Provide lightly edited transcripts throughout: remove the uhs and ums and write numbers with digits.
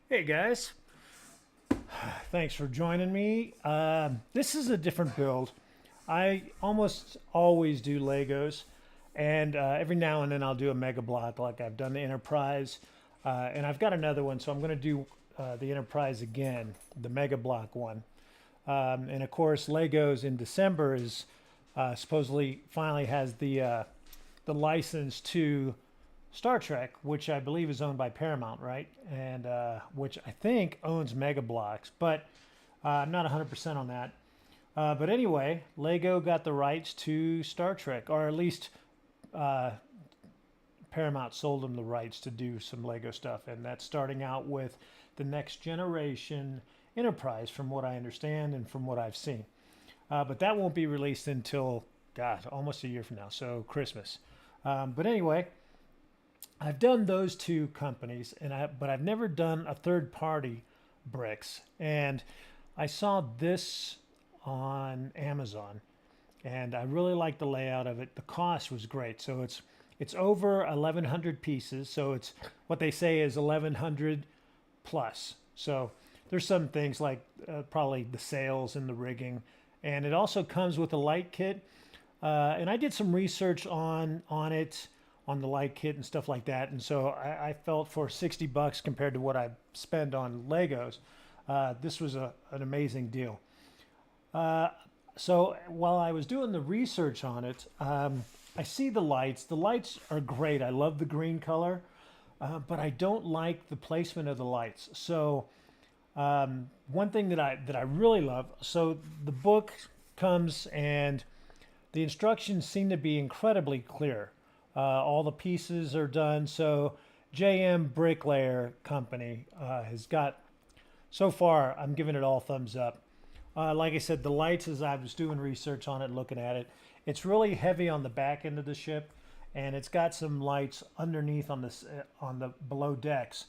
Hey guys, thanks for joining me. This is a different build. I almost always do Legos, and every now and then I'll do a mega block like I've done the Enterprise, and I've got another one, so I'm going to do the Enterprise again, the mega block one. And of course, Legos in December is supposedly finally has the license to Star Trek, which I believe is owned by Paramount, right? And which I think owns Mega Bloks, but I'm not 100% on that. But anyway, Lego got the rights to Star Trek, or at least Paramount sold them the rights to do some Lego stuff, and that's starting out with the Next Generation Enterprise, from what I understand and from what I've seen. But that won't be released until, God, almost a year from now, so Christmas. But anyway, I've done those two companies, but I've never done a third-party bricks. And I saw this on Amazon, and I really like the layout of it. The cost was great. So it's over 1,100 pieces. So it's what they say is 1,100 plus. So there's some things like probably the sails and the rigging, and it also comes with a light kit. And I did some research on it, on the light kit and stuff like that. And so I felt for 60 bucks compared to what I spend on Legos, this was an amazing deal. So while I was doing the research on it, I see the lights. The lights are great. I love the green color, but I don't like the placement of the lights. So one thing that I really love, so the book comes and the instructions seem to be incredibly clear. All the pieces are done. So JMBricklayer company has got, so far, I'm giving it all thumbs up. Like I said, the lights, as I was doing research on it, looking at it, it's really heavy on the back end of the ship, and it's got some lights underneath on this on the below decks,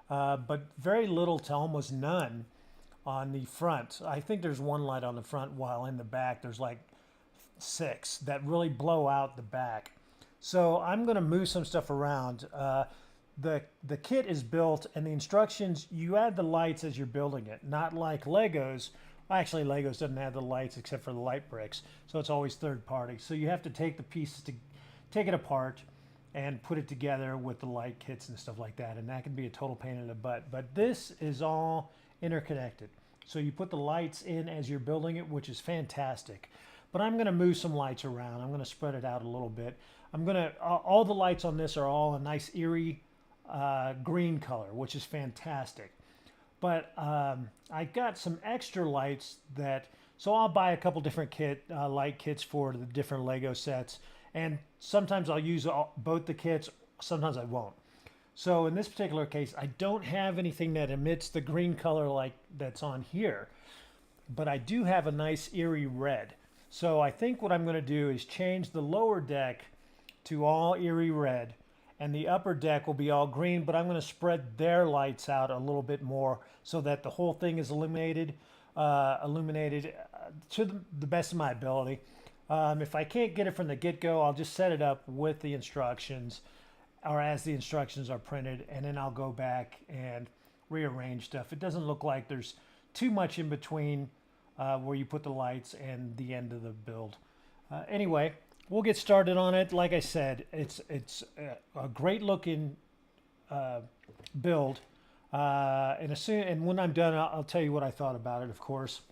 but very little to almost none on the front. I think there's one light on the front, while in the back there's like 6 that really blow out the back. So I'm going to move some stuff around. The kit is built, and the instructions, you add the lights as you're building it, not like Legos. Actually, Legos doesn't have the lights except for the light bricks, so it's always third party. So you have to take the pieces to take it apart and put it together with the light kits and stuff like that, and that can be a total pain in the butt. But this is all interconnected. So you put the lights in as you're building it, which is fantastic. But I'm going to move some lights around. I'm going to spread it out a little bit. I'm going to, all the lights on this are all a nice eerie green color, which is fantastic. But I got some extra lights so I'll buy a couple different light kits for the different Lego sets. And sometimes I'll use both the kits, sometimes I won't. So in this particular case, I don't have anything that emits the green color like that's on here, but I do have a nice eerie red. So I think what I'm going to do is change the lower deck to all eerie red, and the upper deck will be all green, but I'm going to spread their lights out a little bit more so that the whole thing is illuminated to the best of my ability. If I can't get it from the get-go, I'll just set it up with the instructions, or as the instructions are printed, and then I'll go back and rearrange stuff. It doesn't look like there's too much in between where you put the lights and the end of the build. Anyway, we'll get started on it. Like I said, it's a great looking build. And when I'm done, I'll tell you what I thought about it, of course.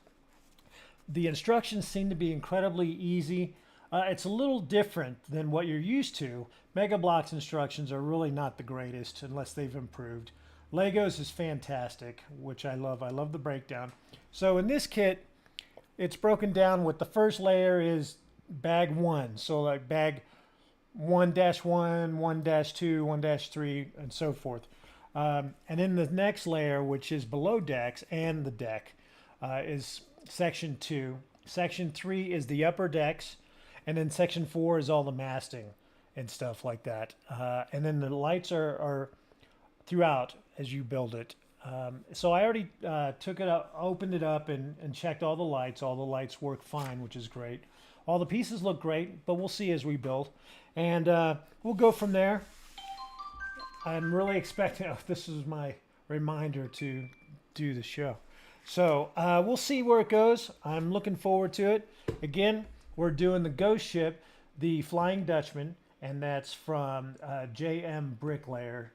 The instructions seem to be incredibly easy. It's a little different than what you're used to. Mega Bloks instructions are really not the greatest unless they've improved. Legos is fantastic, which I love. I love the breakdown. So in this kit, it's broken down with the first layer is bag 1. So like bag 1-1, 1-2, 1-3, and so forth. And then the next layer, which is below decks and the deck, is section 2. Section 3 is the upper decks. And then section 4 is all the masting and stuff like that. And then the lights are throughout as you build it. So I already took it up, opened it up, and checked all the lights. All the lights work fine, which is great. All the pieces look great, but we'll see as we build. And we'll go from there. I'm really expecting, oh, this is my reminder to do the show. So we'll see where it goes. I'm looking forward to it. Again, we're doing the ghost ship, the Flying Dutchman, and that's from JMBricklayer.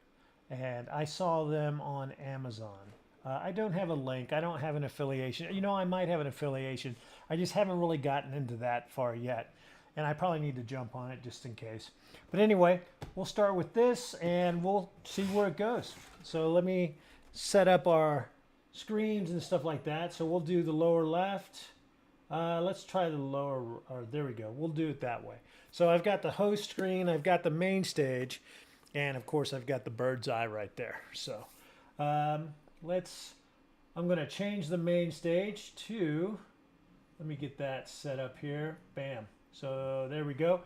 And I saw them on Amazon. I don't have a link. I don't have an affiliation. You know, I might have an affiliation. I just haven't really gotten into that far yet. And I probably need to jump on it just in case. But anyway, we'll start with this and we'll see where it goes. So let me set up our screens and stuff like that. So we'll do the lower left. Let's try the lower, or there we go. We'll do it that way. So I've got the host screen, I've got the main stage, and of course I've got the bird's eye right there. So I'm going to change the main stage to, let me get that set up here. Bam. So there we go.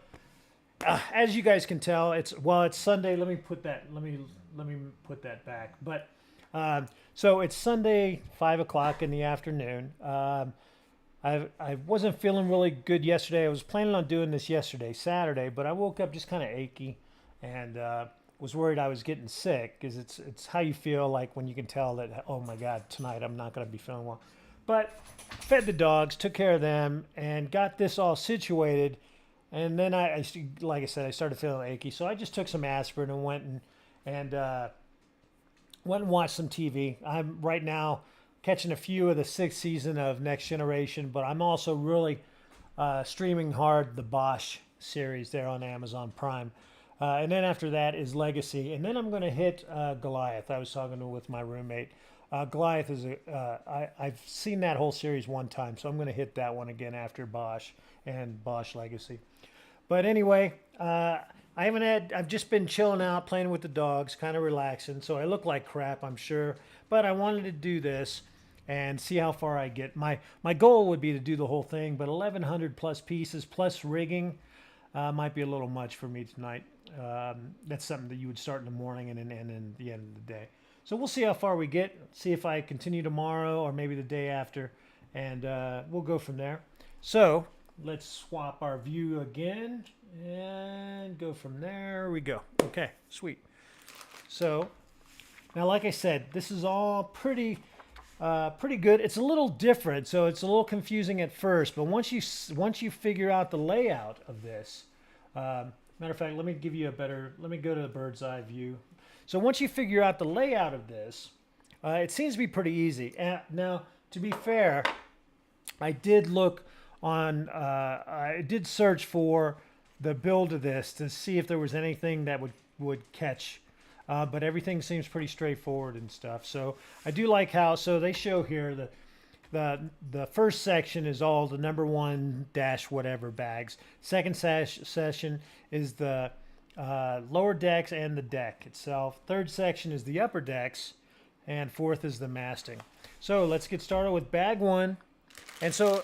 As you guys can tell, it's Sunday. Let me put that back. But so it's Sunday, 5 o'clock in the afternoon. I wasn't feeling really good yesterday. I was planning on doing this yesterday, Saturday, but I woke up just kind of achy and was worried I was getting sick, because it's how you feel like when you can tell that, oh my God, tonight I'm not going to be feeling well. But fed the dogs, took care of them, and got this all situated. And then like I said, I started feeling achy. So I just took some aspirin and went and watched some TV. I'm right now catching a few of the 6th season of Next Generation, but I'm also really streaming hard the Bosch series there on Amazon Prime. And then after that is Legacy. And then I'm going to hit Goliath. I was talking with my roommate. Goliath is I've seen that whole series one time, so I'm going to hit that one again after Bosch and Bosch Legacy. But anyway, I've just been chilling out, playing with the dogs, kind of relaxing. So I look like crap, I'm sure, but I wanted to do this and see how far I get. My goal would be to do the whole thing, but 1,100 plus pieces plus rigging might be a little much for me tonight. That's something that you would start in the morning and then end in the end of the day. So we'll see how far we get, see if I continue tomorrow or maybe the day after, and we'll go from there. So let's swap our view again and go from there. We go. Okay, sweet. So now, like I said, this is all pretty good. It's a little different, so it's a little confusing at first, but once you figure out the layout of this, matter of fact, let me go to the bird's eye view. So once you figure out the layout of this, it seems to be pretty easy. Now, to be fair, I did search for the build of this to see if there was anything that would catch, but everything seems pretty straightforward and stuff. So I do like how, so they show here the first section is all the number 1 dash whatever bags. Second session is the lower decks and the deck itself. Third section is the upper decks, and fourth is the masting. So let's get started with bag one. And so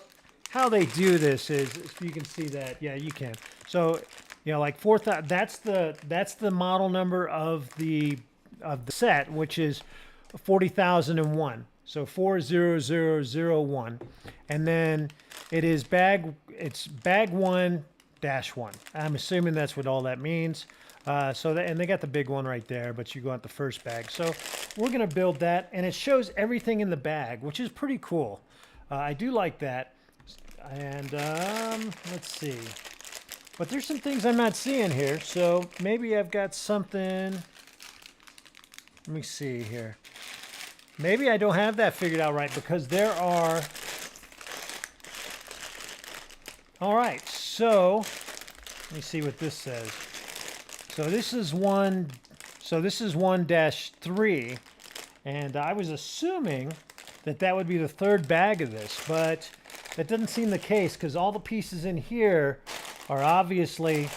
how they do this is, if you can see that, yeah, you can. So, you know, like fourth, that's the model number of the set, which is 40,001. So 40001, and then it's bag 1-1. I'm assuming that's what all that means. And they got the big one right there, but you go out the first bag. So we're gonna build that, and it shows everything in the bag, which is pretty cool. I do like that. And let's see. But there's some things I'm not seeing here, so maybe I've got something. Let me see here. Maybe I don't have that figured out right, because there are. All right, so let me see what this says. So this is 1-3, and I was assuming that would be the third bag of this, but that doesn't seem the case, because all the pieces in here are obviously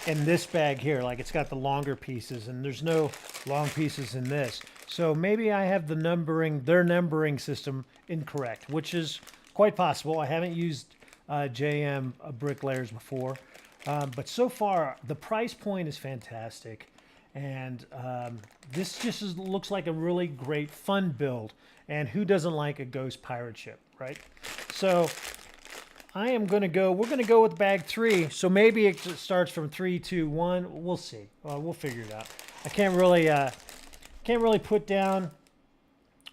in this bag here. Like, it's got the longer pieces, and there's no long pieces in this. So maybe I have their numbering system incorrect, which is quite possible. I haven't used JMBricklayers before, but so far the price point is fantastic, and this just looks like a really great fun build. And who doesn't like a ghost pirate ship, right? So we're gonna go with bag 3. So maybe it starts from 3, 2, 1. We'll see. We'll figure it out. I can't really put down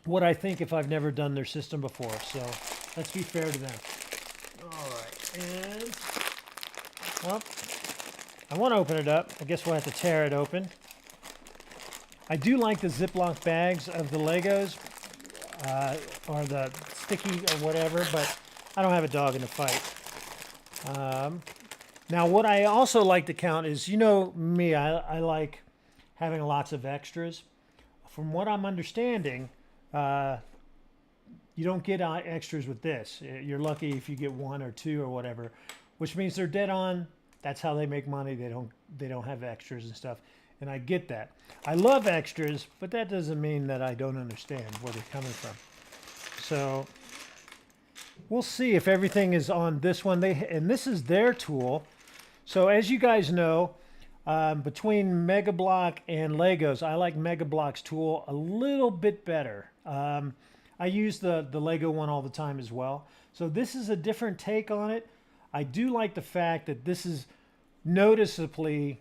what I think if I've never done their system before. So let's be fair to them. All right, and well, I want to open it up. I guess we'll have to tear it open. I do like the Ziploc bags of the Legos, or the sticky or whatever, but I don't have a dog in the fight. Now, what I also like to count is, you know me, I like having lots of extras. From what I'm understanding, you don't get extras with this. You're lucky if you get 1 or 2 or whatever, which means they're dead on. That's how they make money. They don't have extras and stuff, and I get that. I love extras, but that doesn't mean that I don't understand where they're coming from. So we'll see if everything is on this one. And this is their tool. So as you guys know, between Mega Block and Legos, I like Mega Block's tool a little bit better. I use the Lego one all the time as well. So this is a different take on it. I do like the fact that this is noticeably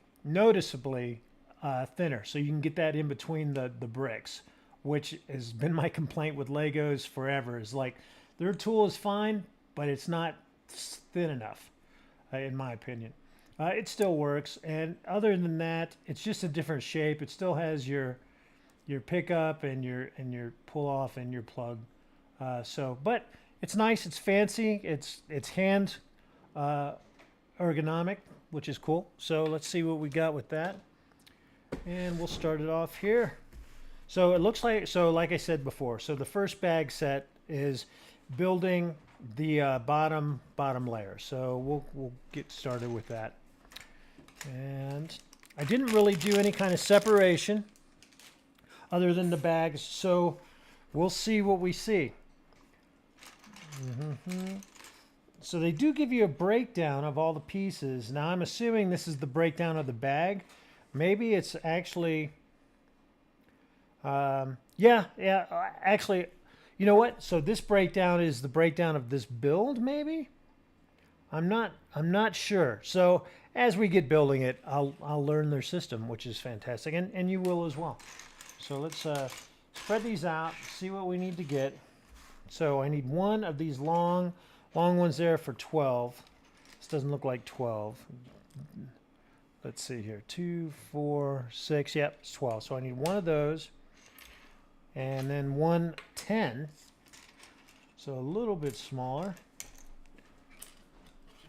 thinner, so you can get that in between the bricks, which has been my complaint with Legos forever. Is like, their tool is fine, but it's not thin enough, in my opinion. It still works, and other than that, it's just a different shape. It still has your pickup and your pull off and your plug. But it's nice. It's fancy. It's hand ergonomic, which is cool. So let's see what we got with that, and we'll start it off here. So it looks like, like I said before, so the first bag set is building the bottom layer. So we'll get started with that. And I didn't really do any kind of separation other than the bags, so we'll see what we see. So they do give you a breakdown of all the pieces. Now I'm assuming this is the breakdown of the bag. Maybe it's actually, actually, you know what? So this breakdown is the breakdown of this build, maybe? I'm not sure. So as we get building it, I'll learn their system, which is fantastic, and you will as well. So let's spread these out, see what we need to get. So I need 1 of these long ones there for 12. This doesn't look like 12. Let's see here, 2, 4, 6. Yep, it's 12. So I need 1 of those, and then 1 10. So a little bit smaller.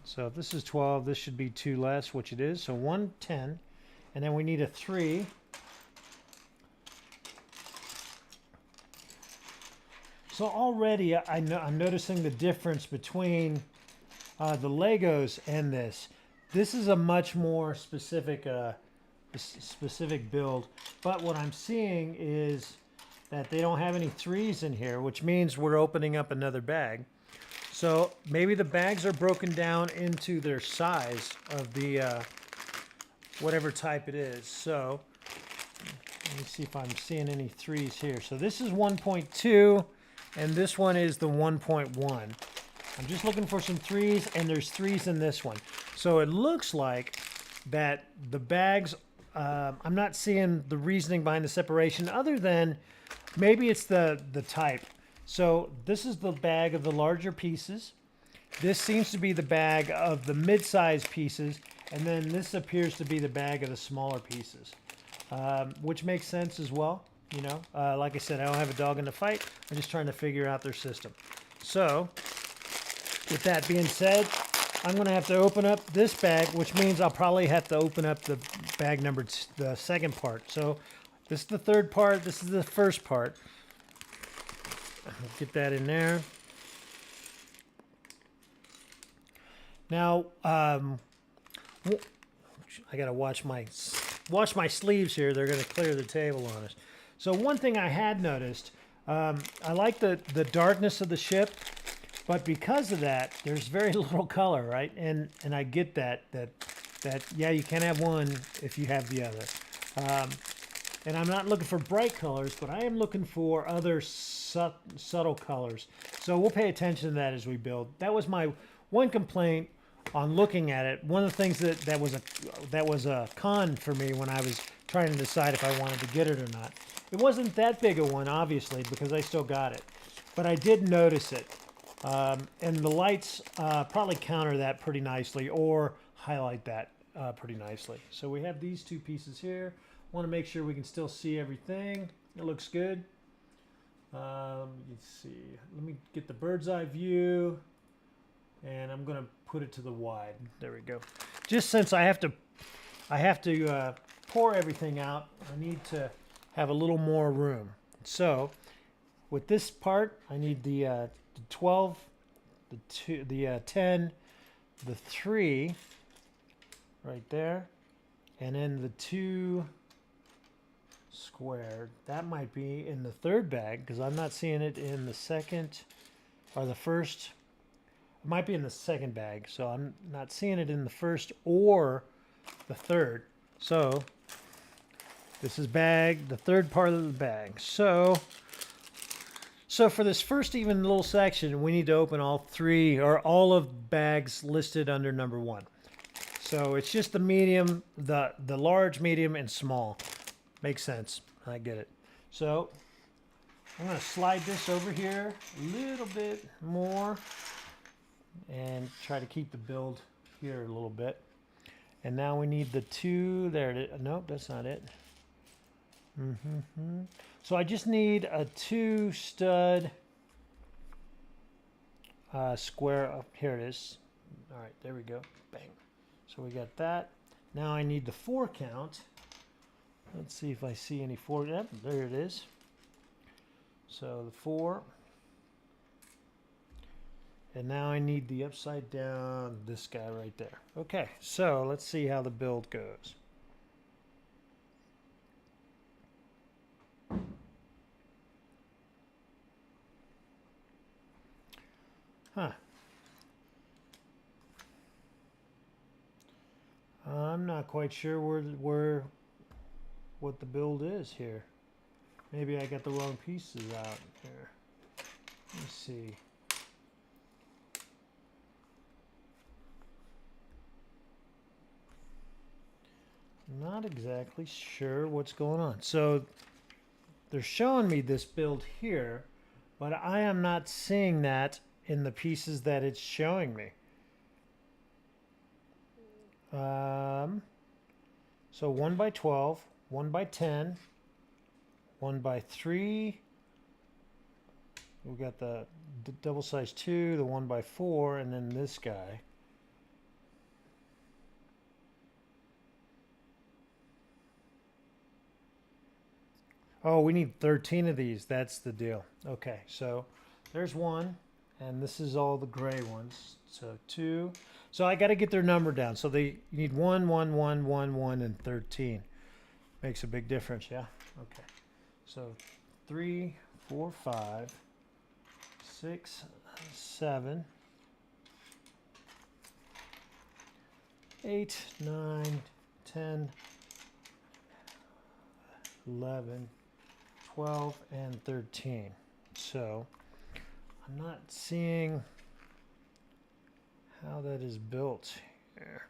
So if this is 12, this should be 2 less, which it is. So 1 10, and then we need a 3. So already I'm noticing the difference between the Legos and this. This is a much more specific specific build. But what I'm seeing is that they don't have any 3s in here, which means we're opening up another bag. So maybe the bags are broken down into their size of the whatever type it is. So let me see if I'm seeing any 3s here. So this is 1.2 and this one is the 1.1. I'm just looking for some 3s, and there's 3s in this one. So it looks like that the bags, I'm not seeing the reasoning behind the separation other than maybe it's the type. So this is the bag of the larger pieces. This seems to be the bag of the mid-size pieces, and then this appears to be the bag of the smaller pieces, which makes sense as well. You know, like I said, I don't have a dog in the fight. I'm just trying to figure out their system. So with that being said, I'm going to have to open up this bag, which means I'll probably have to open up the bag number, the second part. So this is the third part. This is the first part. Get that in there. Now, I got to watch my sleeves here. They're going to clear the table on us. So one thing I had noticed, I like the darkness of the ship. But because of that, there's very little color, right? And I get that yeah, you can have one if you have the other. And I'm not looking for bright colors, but I am looking for other subtle colors. So we'll pay attention to that as we build. That was my one complaint on looking at it. One of the things that was a con for me when I was trying to decide if I wanted to get it or not. It wasn't that big a one, obviously, because I still got it. But I did notice it. And the lights probably counter that pretty nicely or highlight that pretty nicely. So we have these two pieces here. Want to make sure we can still see everything. It looks good. Let's see. Let me get the bird's eye view, and I'm going to put it to the wide. There we go. Just since I have to pour everything out, I need to have a little more room. So with this part, I need the 12, the 10, the 3 right there, and then the 2 squared. That might be in the third bag because I'm not seeing it in the second or the first. It might be in the second bag, so I'm not seeing it in the first or the third. So this is the third part of the bag. So for this first even little section, we need to open all 3 or all of bags listed under number 1. So it's just the medium, the large, medium, and small. Makes sense. I get it. So I'm going to slide this over here a little bit more and try to keep the build here a little bit. And now we need the 2. There it is. Nope, that's not it. So I just need a 2 stud square up. Here it is. All right, there we go. Bang. So we got that. Now I need the 4 count. Let's see if I see any 4. Yep, there it is. So the 4. And now I need the upside down, this guy right there. Okay, so let's see how the build goes. Huh. I'm not quite sure what the build is here. Maybe I got the wrong pieces out here. Let me see. Not exactly sure what's going on. So they're showing me this build here, but I am not seeing that in the pieces that it's showing me. So 1 by 12, 1 by 10, 1 by 3. We've got the double size 2, the 1 by 4, and then this guy. Oh, we need 13 of these. That's the deal. Okay, so there's 1, and this is all the gray ones. So 2. So I got to get their number down. So you need 1, 1, 1, 1, 1, and 13. Makes a big difference, yeah? Okay. So 3, 4, 5, 6, 7, 8, 9, 10, 11, 12, and 13. So I'm not seeing how that is built here.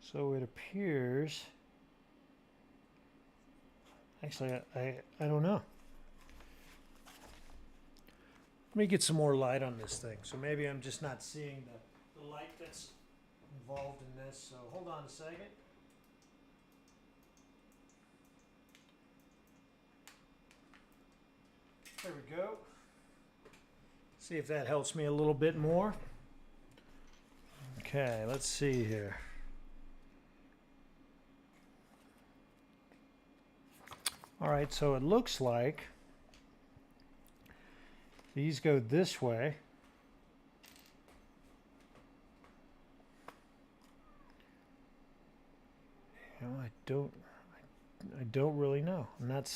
So it appears, actually, I don't know. Let me get some more light on this thing. So maybe I'm just not seeing the light that's involved in this. So hold on a second. There we go. See if that helps me a little bit more. Okay, let's see here. All right, so it looks like these go this way. You know, I don't really know. I'm not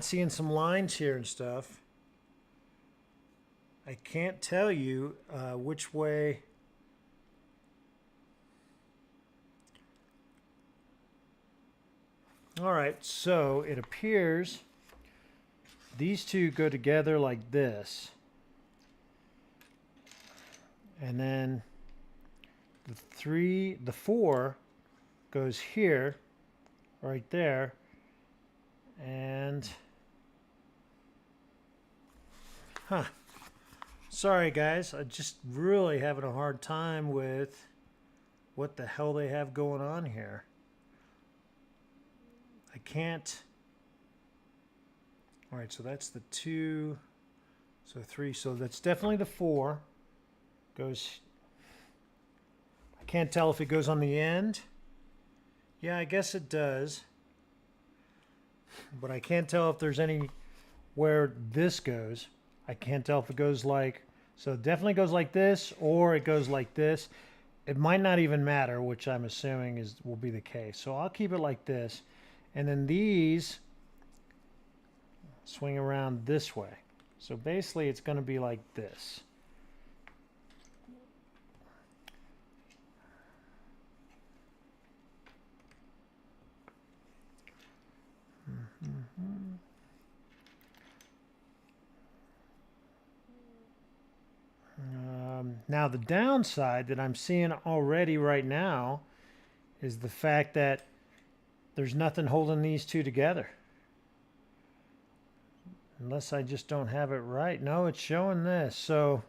seeing some lines here and stuff. I can't tell you which way. All right, so it appears these two go together like this. And then the 4 goes here, right there. And, sorry guys, I just really having a hard time with what the hell they have going on here. I can't. All right, so that's the 2, so 3, so that's definitely the 4. Goes, I can't tell if it goes on the end. Yeah, I guess it does. But I can't tell if there's any where this goes. I can't tell if it goes like, so it definitely goes like this or it goes like this. It might not even matter, which I'm assuming will be the case. So I'll keep it like this. And then these swing around this way. So basically it's going to be like this. Now the downside that I'm seeing already right now is the fact that there's nothing holding these two together. Unless I just don't have it right. No, it's showing this. So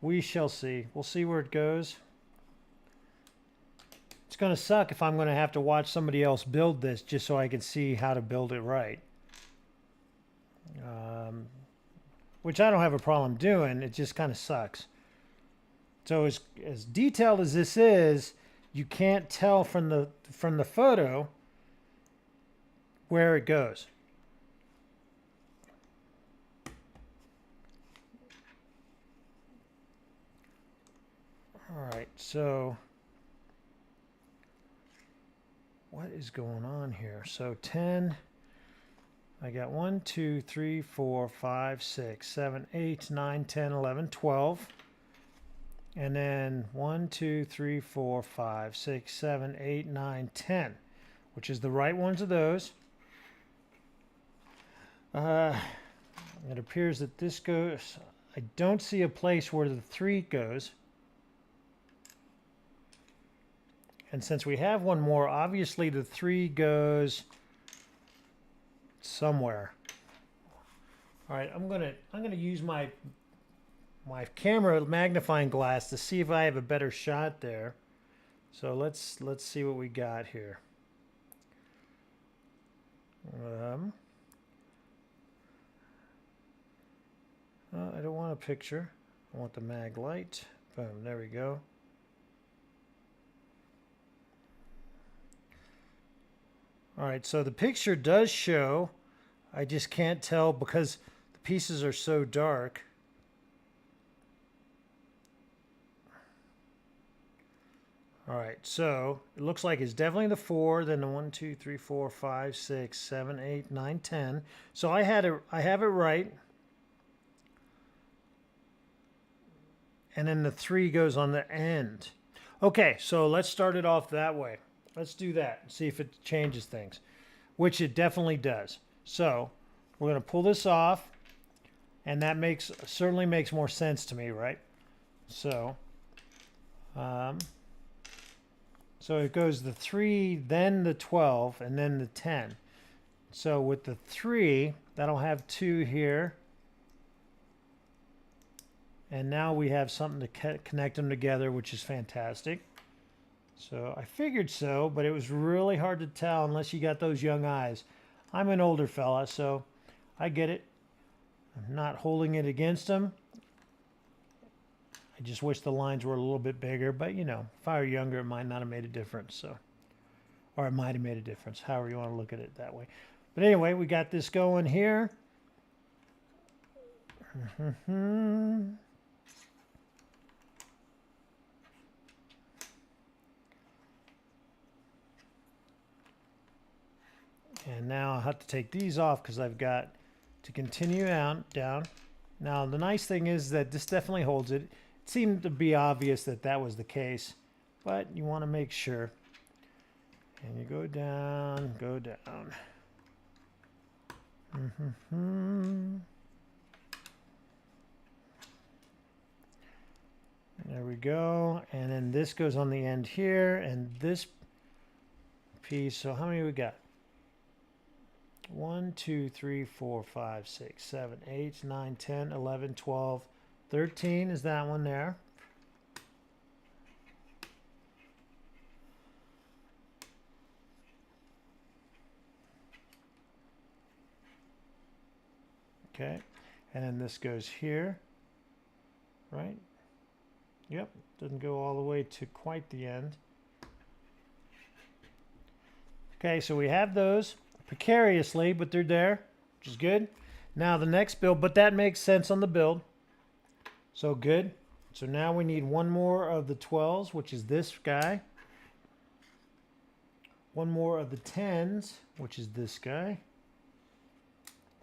we shall see. We'll see where it goes. It's going to suck if I'm going to have to watch somebody else build this just so I can see how to build it right. Which I don't have a problem doing. It just kind of sucks. So as detailed as this is, you can't tell from the photo where it goes. All right, so what is going on here? So 10, I got 1, 2, 3, 4, 5, 6, 7, 8, 9, 10, 11, 12. And then 1, 2, 3, 4, 5, 6, 7, 8, 9, 10, which is the right ones of those. It appears that this goes, I don't see a place where the 3 goes. And since we have one more, obviously the 3 goes somewhere. All right, I'm gonna use my camera magnifying glass to see if I have a better shot there. So let's see what we got here. I don't want a picture. I want the mag light. Boom, there we go. All right, so the picture does show. I just can't tell because the pieces are so dark. All right, so it looks like it's definitely the 4, then the 1, 2, 3, 4, 5, 6, 7, 8, 9, 10. So I have it right. And then the 3 goes on the end. Okay, so let's start it off that way. Let's do that and see if it changes things, which it definitely does. So we're going to pull this off, and that certainly makes more sense to me, right? So, so it goes the 3, then the 12, and then the 10. So with the 3, that'll have 2 here. And now we have something to connect them together, which is fantastic. So I figured so, but it was really hard to tell unless you got those young eyes. I'm an older fella, so I get it. I'm not holding it against them. I just wish the lines were a little bit bigger, but you know, if I were younger, it might not have made a difference. So, or it might have made a difference, however you want to look at it that way. But anyway, we got this going here. And now I'll have to take these off because I've got to continue down. Now the nice thing is that this definitely holds it. It seemed to be obvious that that was the case, but you want to make sure. And you go down, go down. There we go. And then this goes on the end here, and this piece. So how many we got? 1, 2, 3, 4, 5, 6, 7, 8, 9, 10, 11, 12, 13 is that one there. Okay, and then this goes here, right? Yep, doesn't go all the way to quite the end. Okay, so we have those precariously, but they're there, which is good. Now the next build, but that makes sense on the build. So good. So now we need one more of the 12s, which is this guy. One more of the 10s, which is this guy.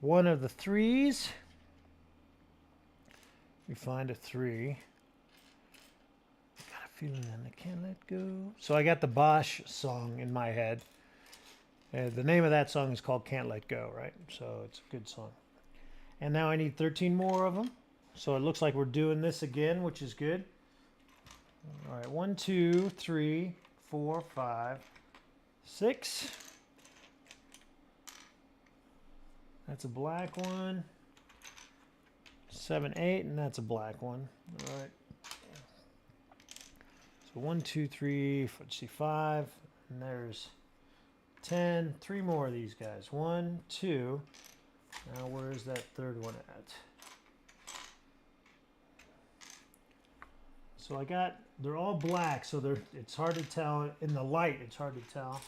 One of the 3s. We find a 3. Got a feeling that I can't let go. So I got the Bosch song in my head. The name of that song is called Can't Let Go, right? So it's a good song. And now I need 13 more of them. So it looks like we're doing this again, which is good. All right, 1, 2, 3, 4, 5, 6. That's a black one. 7, 8, and that's a black one. All right. So 1, 2, 3, let's see, 5, and there's 10. 3 more of these guys. 1, 2. Now where's that third one at? So I got, they're all black, so it's hard to tell. In the light, it's hard to tell.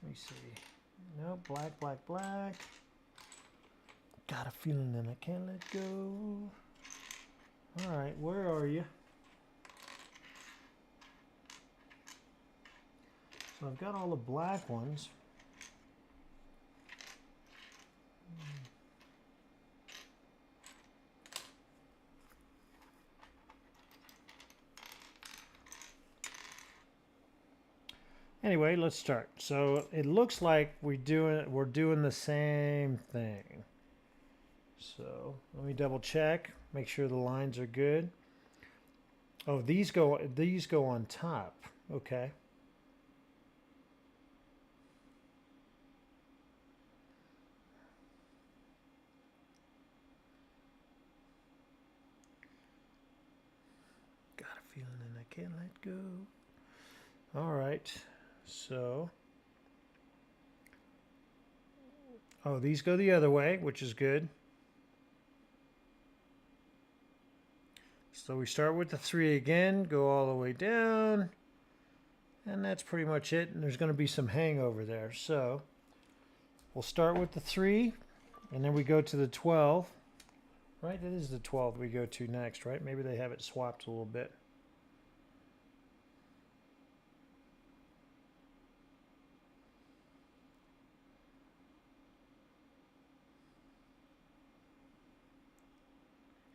Let me see. No, black, black, black. Got a feeling that I can't let go. All right, where are you? So I've got all the black ones. Anyway, let's start. So it looks like we're doing the same thing. So let me double check, make sure the lines are good. Oh, these go on top. Okay. Got a feeling that I can't let go. All right. So, oh, these go the other way, which is good. So we start with the 3 again, go all the way down, and that's pretty much it. And there's going to be some hangover there. So we'll start with the 3, and then we go to the 12. Right, that is the 12 we go to next, right? Maybe they have it swapped a little bit.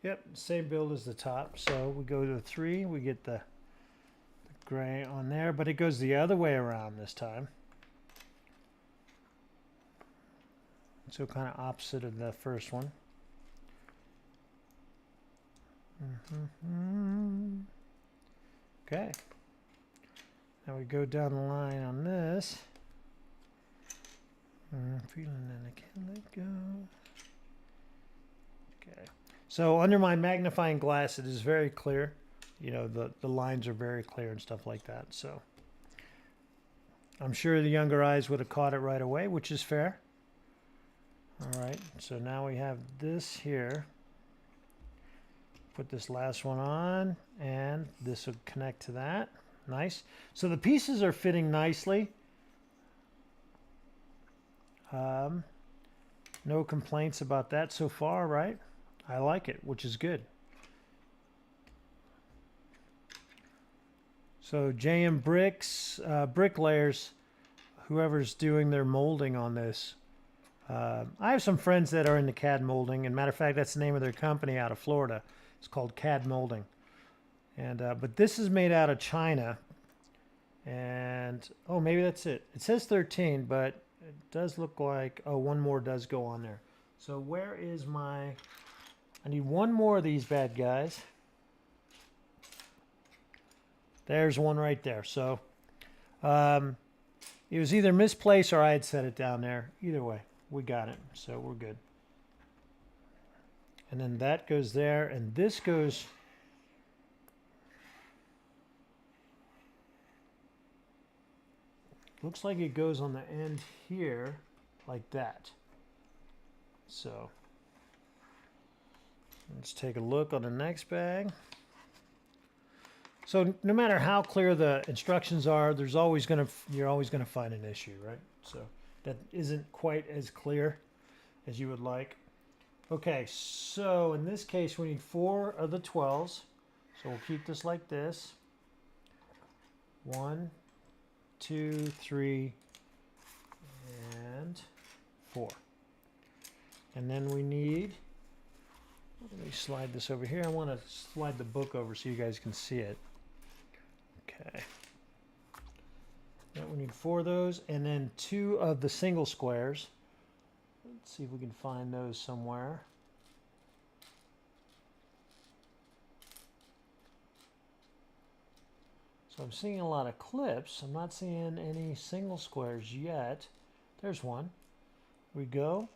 Yep, same build as the top. So we go to the 3, we get the gray on there, but it goes the other way around this time. So kind of opposite of the first one. Okay. Now we go down the line on this. Feeling that I can't let go. Okay. So under my magnifying glass, it is very clear. You know, the lines are very clear and stuff like that. So I'm sure the younger eyes would have caught it right away, which is fair. All right. So now we have this here. Put this last one on, and this will connect to that. Nice. So the pieces are fitting nicely. No complaints about that so far, right? I like it, which is good. So JMBricklayer, whoever's doing their molding on this. I have some friends that are into CAD molding, and matter of fact, that's the name of their company out of Florida. It's called CAD Molding. And but this is made out of China. And oh, maybe that's it. It says 13, but it does look like, oh, one more does go on there. So where is my, I need one more of these bad guys. There's one right there. So it was either misplaced or I had set it down there. Either way, we got it. So we're good. And then that goes there, and this goes, looks like it goes on the end here, like that. So let's take a look on the next bag. So no matter how clear the instructions are, you're always gonna find an issue, right? So that isn't quite as clear as you would like. Okay, so in this case, we need 4 of the 12s. So we'll keep this like this. 1, 2, 3, and 4. And then we need, let me slide this over here. I want to slide the book over so you guys can see it. Okay. Now we need 4 of those, and then 2 of the single squares. Let's see if we can find those somewhere. So I'm seeing a lot of clips. I'm not seeing any single squares yet. There's one. We go.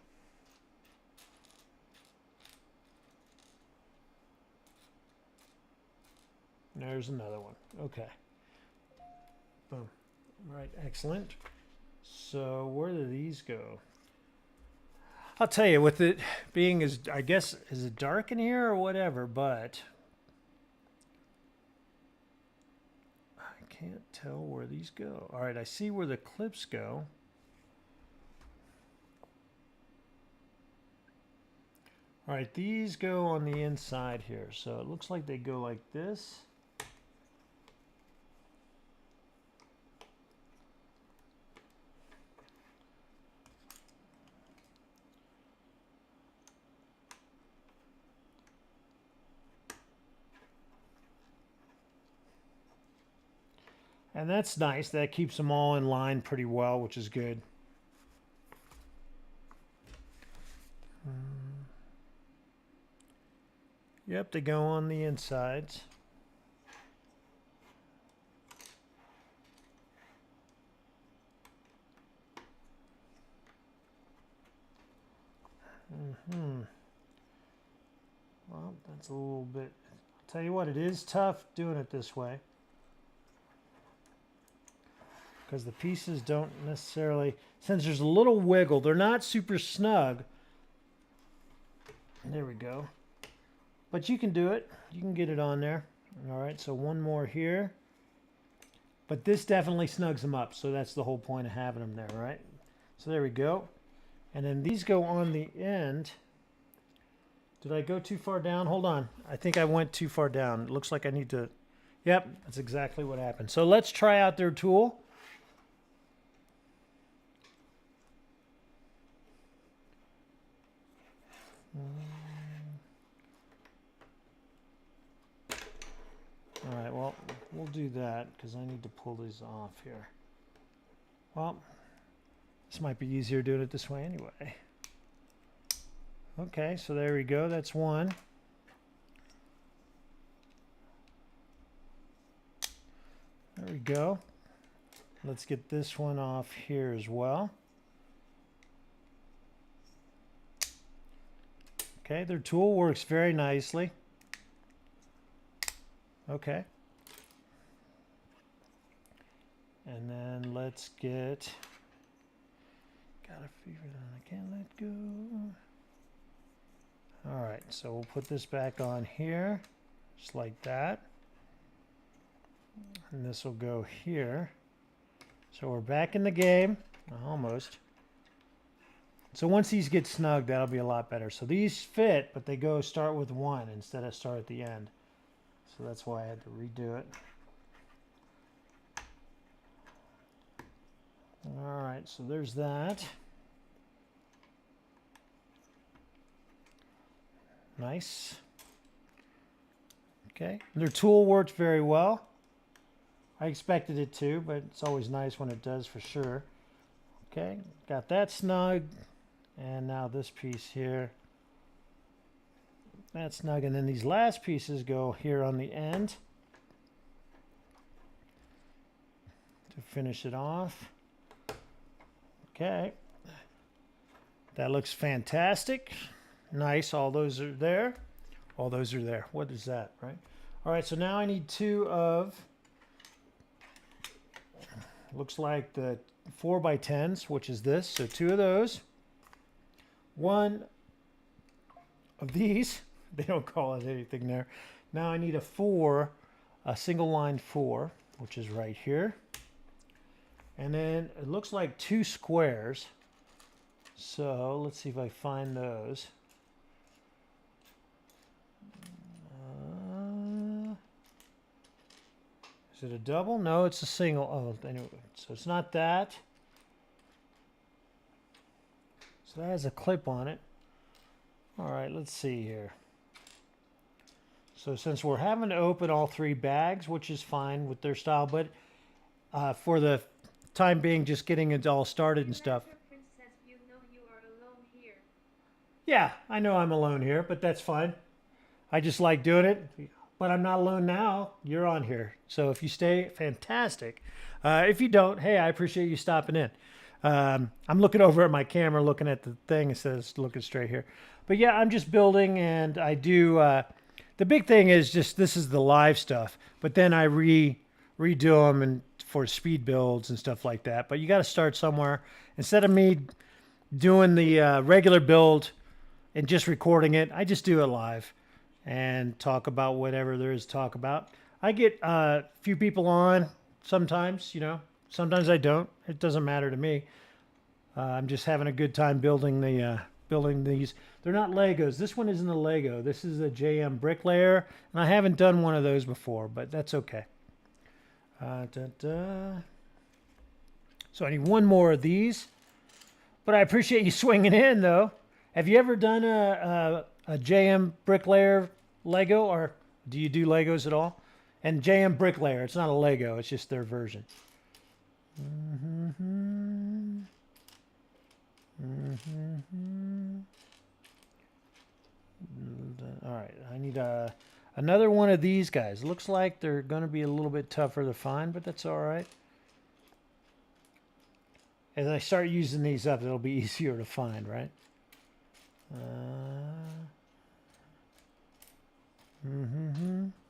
There's another one. Okay. Boom. All right, excellent. So where do these go? I'll tell you, with it being as, I guess, is it dark in here or whatever, but I can't tell where these go. All right, I see where the clips go. All right, these go on the inside here. So it looks like they go like this. And that's nice. That keeps them all in line pretty well, which is good. Yep, they go on the insides. Well, that's a little bit, I'll tell you what, it is tough doing it this way, because the pieces don't necessarily, since there's a little wiggle, they're not super snug. There we go. But you can do it. You can get it on there. All right, so one more here. But this definitely snugs them up, so that's the whole point of having them there, right? So there we go. And then these go on the end. Did I go too far down? Hold on. I think I went too far down. It looks like I need to... Yep, that's exactly what happened. So let's try out their tool. All right, well, we'll do that because I need to pull these off here. Well, this might be easier doing it this way anyway. Okay, so there we go. That's one. There we go. Let's get this one off here as well. Okay, their tool works very nicely. Okay. And then let's get, gotta figure it out, I can't let go. All right, so we'll put this back on here, just like that. And this will go here. So we're back in the game, almost. So once these get snug, that'll be a lot better. So these fit, but they go start with one instead of start at the end. So that's why I had to redo it. All right, so there's that. Nice. Okay, their tool worked very well. I expected it to, but it's always nice when it does for sure. Okay, got that snug. And now this piece here. That's snug. And then these last pieces go here on the end to finish it off. Okay. That looks fantastic. Nice. All those are there. All those are there. What is that, right? All right, so now I need two of, looks like the 4x10s, which is this. So two of those. One of these. They don't call it anything there. Now I need a 4, a single line 4, which is right here. And then it looks like 2 squares. So let's see if I find those. Is it a double? No, it's a single. Oh, anyway, so it's not that. So that has a clip on it. All right, let's see here. So since we're having to open all 3 bags, which is fine with their style, but for the time being, just getting it all started and stuff. Princess, you know you are alone here. Yeah, I know I'm alone here, but that's fine. I just like doing it, but I'm not alone now. You're on here. So if you stay, fantastic. If you don't, hey, I appreciate you stopping in. I'm looking over at my camera, looking at the thing instead of looking straight here. But yeah, I'm just building, and I do, the big thing is just, this is the live stuff, but then I redo them and for speed builds and stuff like that. But you got to start somewhere. Instead of me doing the regular build and just recording it, I just do it live and talk about whatever there is to talk about. I get a few people on sometimes, you know, sometimes I don't. It doesn't matter to me. I'm just having a good time building the building these. They're not Legos. This one isn't a Lego. This is a JMBricklayer, and I haven't done one of those before, but that's okay. So I need one more of these, but I appreciate you swinging in, though. Have you ever done a JMBricklayer Lego, or do you do Legos at all? And JMBricklayer, it's not a Lego, it's just their version. All right, I need another one of these guys. Looks like they're going to be a little bit tougher to find, but that's all right. As I start using these up, it'll be easier to find, right?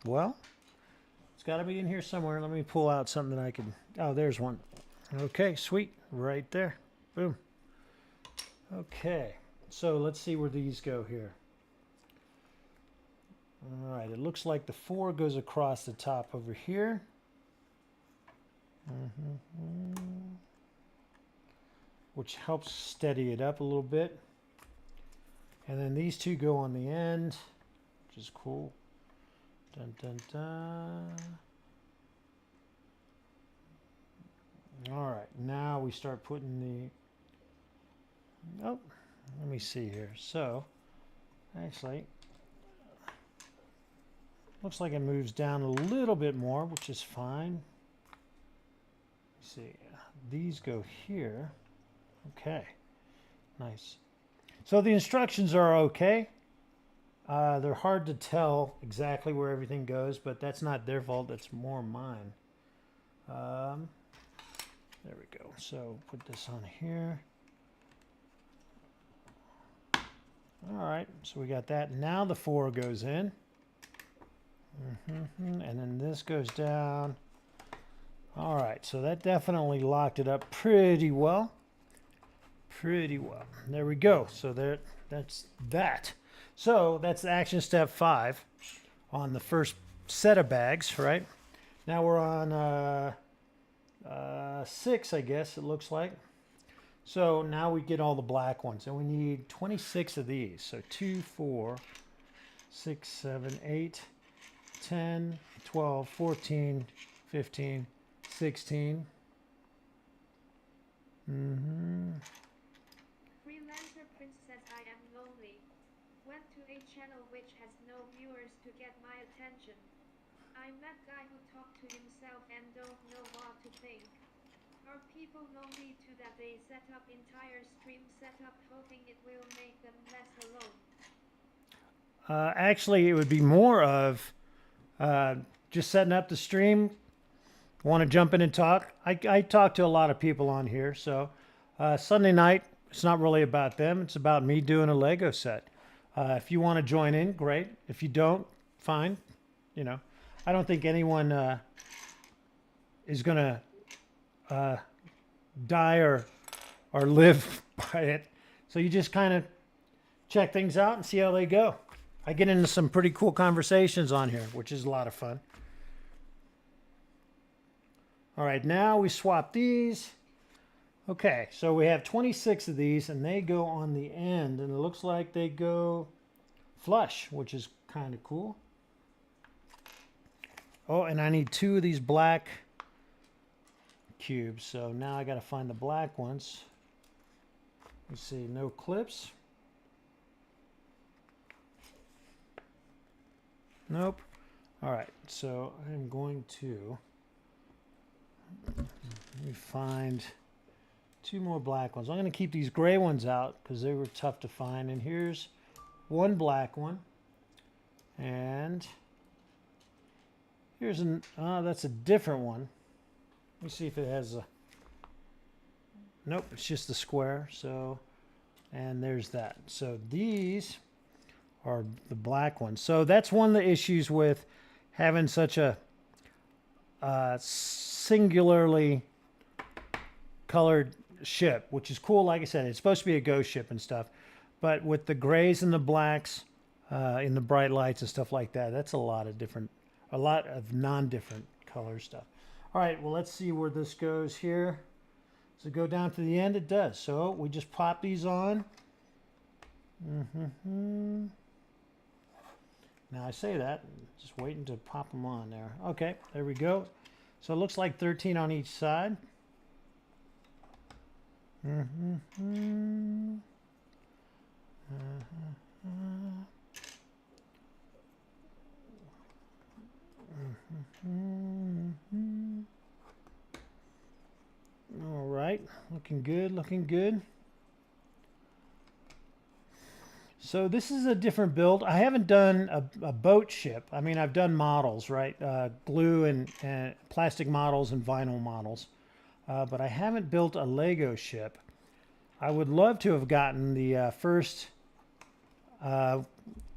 Well, it's got to be in here somewhere. Let me pull out something that I can. Oh, there's one. Okay, sweet. Right there. Boom. Okay, so let's see where these go here. All right, it looks like the 4 goes across the top over here. Which helps steady it up a little bit. And then these 2 go on the end, which is cool. Dun, dun, dun. All right, now we start putting the, oh, let me see here. So, actually, Looks like it moves down a little bit more, which is fine. Let's see, these go here. Okay, nice. So the instructions are okay. They're hard to tell exactly where everything goes, but that's not their fault. That's more mine. There we go. So put this on here. All right, so we got that. Now the 4 goes in. And then this goes down. All right, so that definitely locked it up pretty well. Pretty well. There we go. So that's that. So that's action step 5 on the first set of bags, right? Now we're on 6, I guess it looks like. So now we get all the black ones, and we need 26 of these. So 2, 4, 6, 7, 8, 10, 12, 14, 15, 16. Freelancer Prince says I am lonely. Went to a channel which has no viewers to get my attention. I'm that guy who talked to himself and don't know what to think. Are people lonely too that they set up entire stream setup hoping it will make them less alone? Actually, it would be more of just setting up the stream. Want to jump in and talk? I talk to a lot of people on here, so Sunday night, it's not really about them. It's about me doing a Lego set. If you want to join in, great. If you don't, fine. You know, I don't think anyone is going to die or live by it. So you just kind of check things out and see how they go. I get into some pretty cool conversations on here, which is a lot of fun. All right, now we swap these. Okay, so we have 26 of these, and they go on the end, and it looks like they go flush, which is kind of cool. Oh, and I need 2 of these black cubes, so now I got to find the black ones. Let's see, no clips. Nope. All right, so I'm going to let me find 2 more black ones. I'm going to keep these gray ones out because they were tough to find. And here's one black one, and here's an that's a different one. Let me see if it has a. Nope, it's just the square. So, and there's that. So these are the black ones. So that's one of the issues with having such a singularly colored ship, which is cool. Like I said, it's supposed to be a ghost ship and stuff, but with the grays and the blacks in the bright lights and stuff like that, that's a lot of non-different color stuff. All right, well, let's see where this goes here. Does it go down to the end? It does. So we just pop these on. Now I say that, just waiting to pop them on there. Okay, there we go. So it looks like 13 on each side. All right, looking good, looking good. So this is a different build. I haven't done a boat ship. I mean, I've done models, right? Glue and plastic models and vinyl models. But I haven't built a Lego ship. I would love to have gotten the first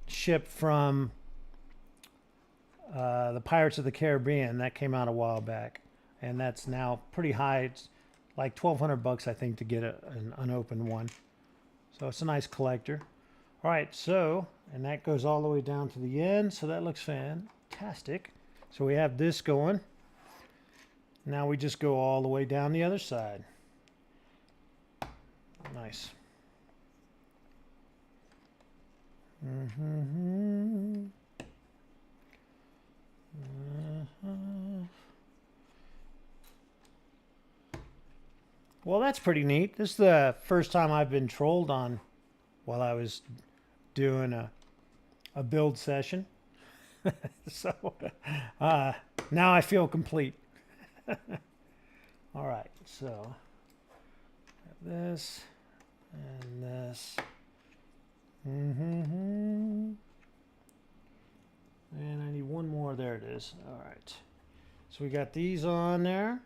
ship from the Pirates of the Caribbean. That came out a while back. And that's now pretty high. It's like $1,200, I think, to get an unopened one. So it's a nice collector. All right, so, and that goes all the way down to the end, so that looks fantastic. So we have this going. Now we just go all the way down the other side. Nice. Well, that's pretty neat. This is the first time I've been trolled on while I was doing a build session. So now I feel complete. All right, so this and this. And I need one more. There it is. All right. So we got these on there.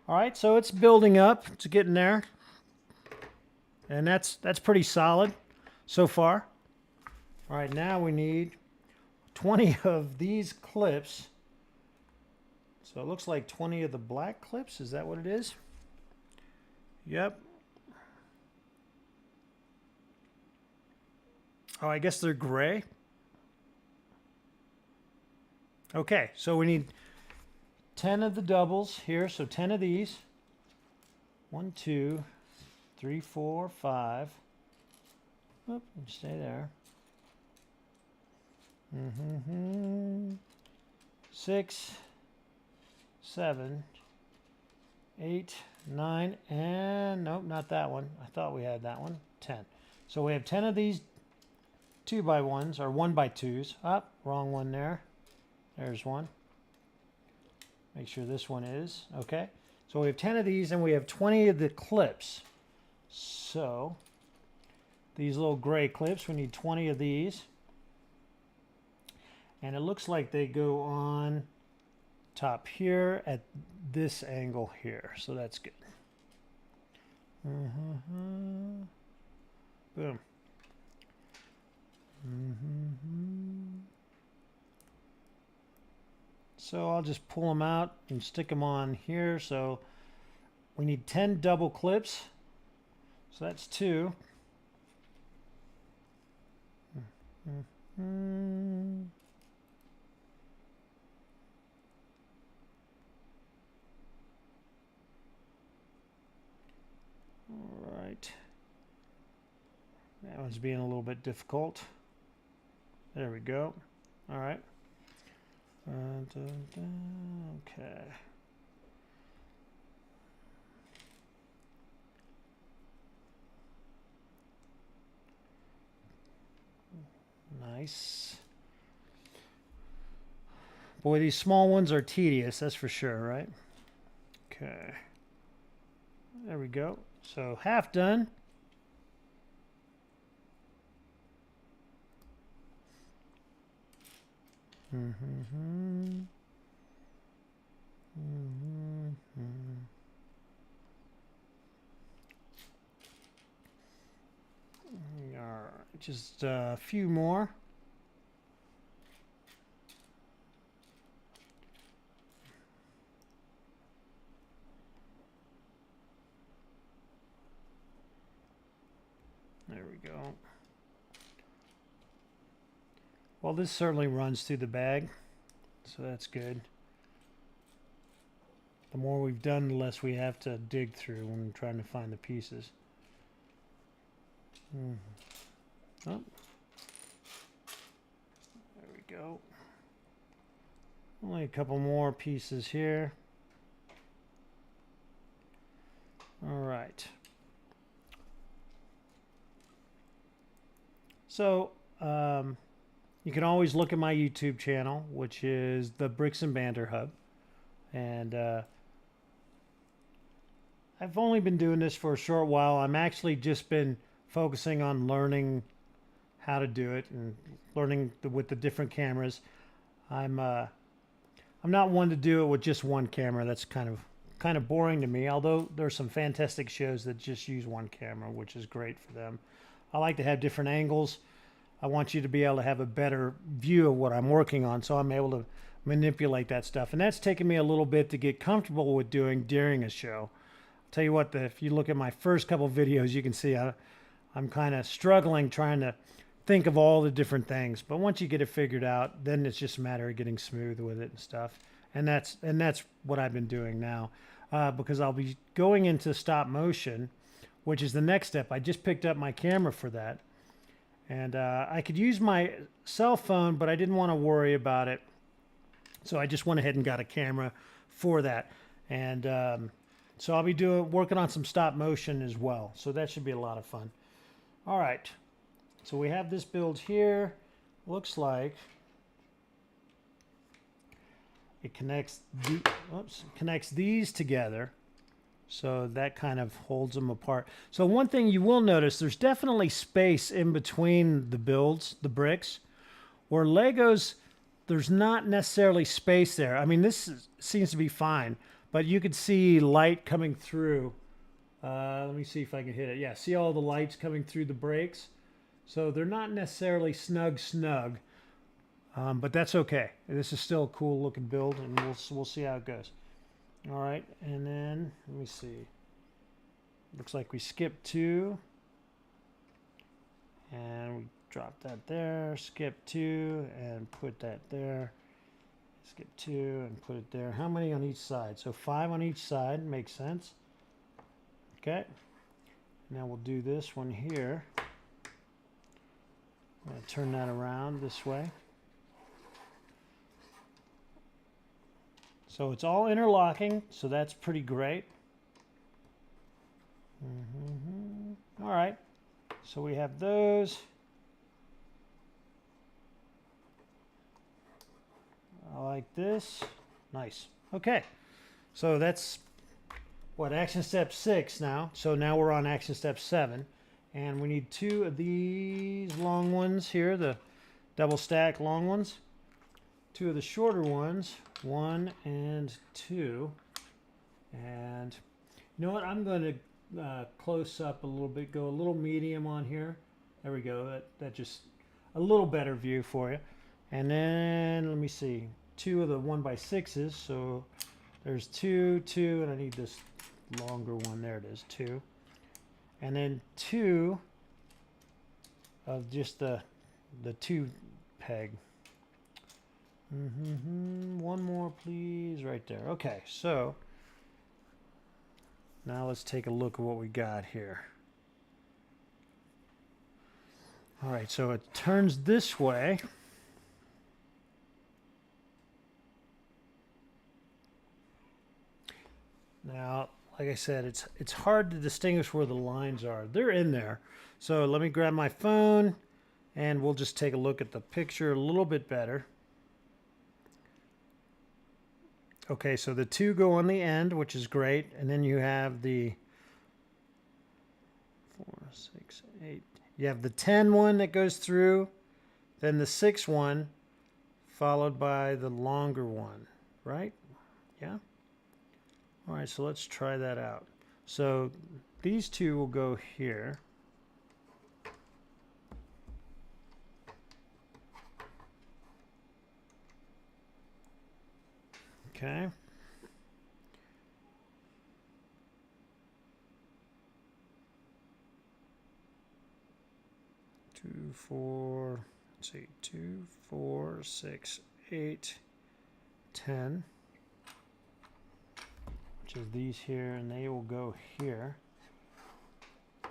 All right, so it's building up. It's getting there. And that's pretty solid so far. All right, now we need 20 of these clips. So it looks like 20 of the black clips. Is that what it is? Yep. Oh, I guess they're gray. Okay, so we need 10 of the doubles here. So 10 of these. 1, 2, 3, 4, 5. Oop, stay there. 6, 7, 8, 9, and nope, not that one. I thought we had that one. 10. So we have 10 of these 2x1s or 1x2s. Up, wrong one there. There's one. Make sure this one is okay. So we have 10 of these and we have 20 of the clips. So these little gray clips, we need 20 of these. And it looks like they go on top here at this angle here. So that's good. Boom. So I'll just pull them out and stick them on here. So we need 10 double clips. So that's 2. All right. That one's being a little bit difficult. There we go. All right. Okay. Nice. Boy, these small ones are tedious, that's for sure, right? Okay. There we go. So half done. All right, just a few more. There we go. Well, this certainly runs through the bag, so that's good. The more we've done, the less we have to dig through when trying to find the pieces. Oh. There we go. Only a couple more pieces here. All right. So, you can always look at my YouTube channel, which is the Bricks and Banter Hub. And I've only been doing this for a short while. I'm actually just been focusing on learning how to do it and learning with the different cameras. I'm not one to do it with just one camera. That's kind of boring to me, although there's some fantastic shows that just use one camera, which is great for them. I like to have different angles. I want you to be able to have a better view of what I'm working on, so I'm able to manipulate that stuff. And that's taken me a little bit to get comfortable with doing during a show. I'll tell you what, if you look at my first couple videos, you can see I'm kind of struggling trying to think of all the different things. But once you get it figured out, then it's just a matter of getting smooth with it and stuff. And that's what I've been doing now, because I'll be going into stop motion, which is the next step. I just picked up my camera for that. And I could use my cell phone, but I didn't want to worry about it. So I just went ahead and got a camera for that. And so I'll be working on some stop motion as well. So that should be a lot of fun. All right. So we have this build here. Looks like it connects connects these together. So that kind of holds them apart. So one thing you will notice, there's definitely space in between the builds, the bricks. Where Legos, there's not necessarily space there. I mean, seems to be fine, but you could see light coming through. Let me see if I can hit it. Yeah, see all the lights coming through the breaks? So they're not necessarily snug, but that's okay. This is still a cool looking build, and we'll see how it goes. All right, and then let me see. Looks like we skipped 2, and we drop that there. Skip 2 and put that there. Skip 2 and put it there. How many on each side? So 5 on each side makes sense. Okay. Now we'll do this one here. I'm going to turn that around this way. So it's all interlocking, so that's pretty great. All right, so we have those. I like this. Nice. Okay, so that's what, action step 6 now. So now we're on action step 7, and we need 2 of these long ones here, the double stack long ones. 2 of the shorter ones, 1 and 2. And you know what? I'm going to close up a little bit, go a little medium on here. There we go. That just a little better view for you. And then let me see, 2 of the 1x6s. So there's 2, 2, and I need this longer one. There it is, 2. And then 2 of just the 2 peg. One more, please, right there. Okay, so now let's take a look at what we got here. All right, so it turns this way. Now, like I said, it's hard to distinguish where the lines are. They're in there. So let me grab my phone, and we'll just take a look at the picture a little bit better. Okay, so the 2 go on the end, which is great, and then you have the 4, 6, 8. You have the 10 one that goes through, then the 6 one, followed by the longer one, right? Yeah? All right, so let's try that out. So these 2 will go here. Okay. Two, 4, let's see, 2, 4, 6, 8, 10. Which is these here, and they will go here.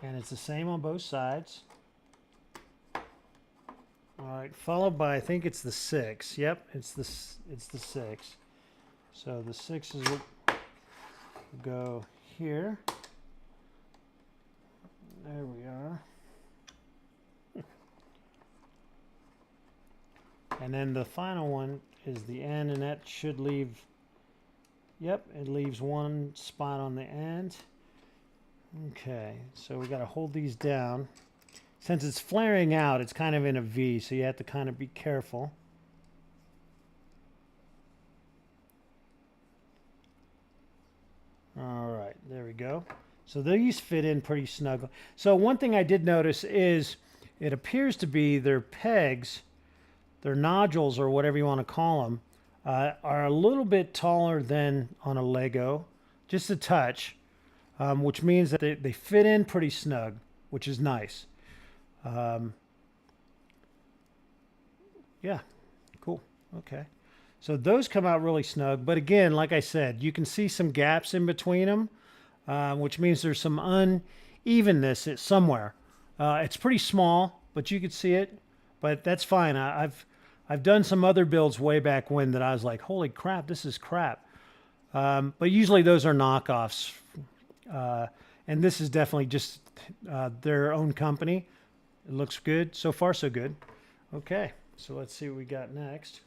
And it's the same on both sides. All right, followed by, I think it's the 6. Yep, it's the 6. So the 6s will go here. There we are. And then the final one is the end, and that should leave, yep, it leaves one spot on the end. Okay, so we got to hold these down. Since it's flaring out, it's kind of in a V, so you have to kind of be careful. All right, there we go. So these fit in pretty snug. So one thing I did notice is it appears to be their pegs, their nodules or whatever you want to call them, are a little bit taller than on a Lego, just a touch, which means that they fit in pretty snug, which is nice. Yeah, cool. Okay. So those come out really snug, but again, like I said, you can see some gaps in between them, which means there's some unevenness somewhere. It's pretty small, but you could see it, but that's fine. I've done some other builds way back when that I was like, holy crap, this is crap. But usually those are knockoffs, and this is definitely just their own company. It looks good. So far, so good. Okay, so let's see what we got next.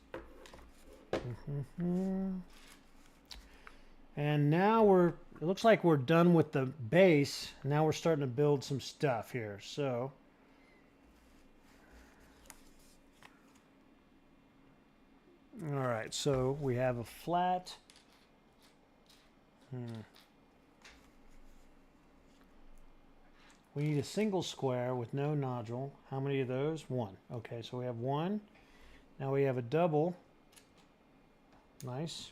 And now it looks like we're done with the base. Now we're starting to build some stuff here. So all right, so we have a flat. We need a single square with no nodule. How many of those? One. Okay, so we have one. Now we have a double. Nice.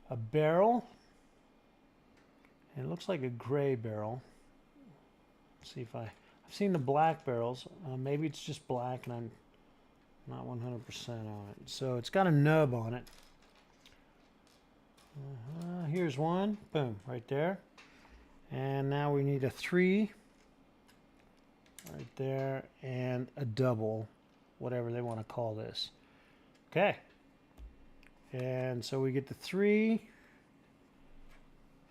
A barrel. And it looks like a gray barrel. Let's see if I've seen the black barrels. Maybe it's just black and I'm not 100% on it. So it's got a nub on it. Here's one. Boom, right there. And now we need a 3 right there and a double, whatever they want to call this. Okay. And so we get the 3.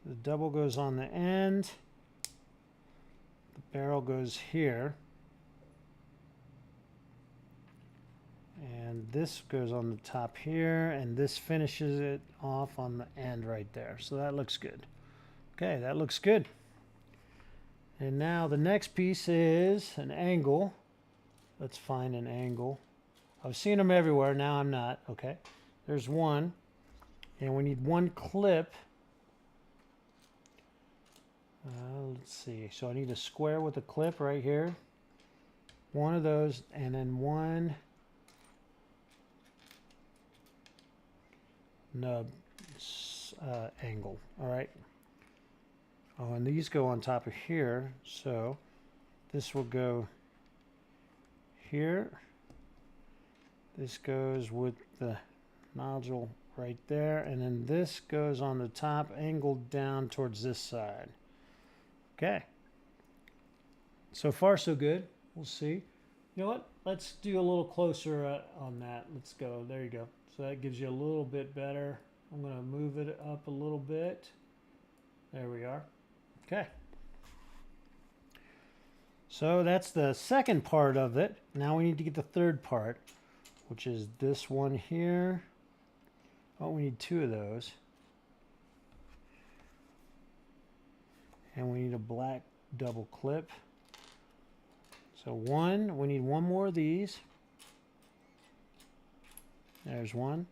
The double goes on the end. The barrel goes here. And this goes on the top here, and this finishes it off on the end right there. So that looks good. Okay, that looks good. And now the next piece is an angle. Let's find an angle. I was seeing them everywhere, now I'm not. Okay, there's one. And we need one clip. Let's see, so I need a square with a clip right here. One of those, and then one nub angle. All right. Oh, and these go on top of here, so this will go here. This goes with the nodule right there, and then this goes on the top, angled down towards this side. Okay. So far, so good. We'll see. You know what? Let's do a little closer on that. Let's go. There you go. So that gives you a little bit better. I'm going to move it up a little bit. There we are. Okay. So that's the second part of it. Now we need to get the third part, which is this one here. Oh, we need 2 of those. And we need a black double clip. So we need one more of these. There's one.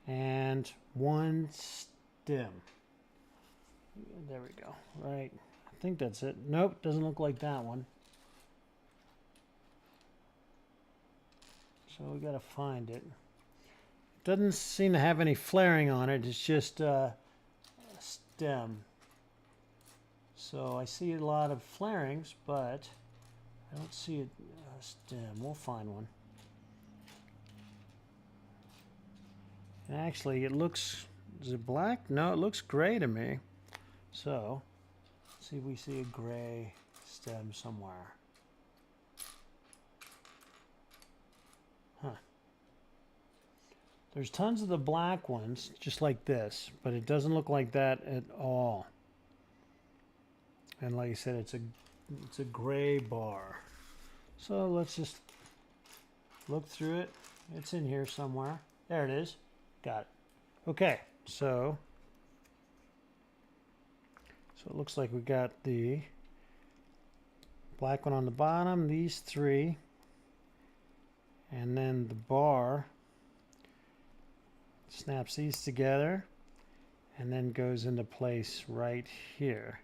And one stem. There we go. Right. I think that's it. Nope, doesn't look like that one. So we gotta find it. Doesn't seem to have any flaring on it. It's just a stem. So I see a lot of flarings, but I don't see a stem. We'll find one. And actually, it looks, is it black? No, it looks gray to me. So, let's see if we see a gray stem somewhere. Huh. There's tons of the black ones, just like this, but it doesn't look like that at all. And like I said, it's a gray bar. So let's just look through it. It's in here somewhere. There it is. Got it. Okay, so it looks like we got the black one on the bottom, these 3, and then the bar snaps these together and then goes into place right here.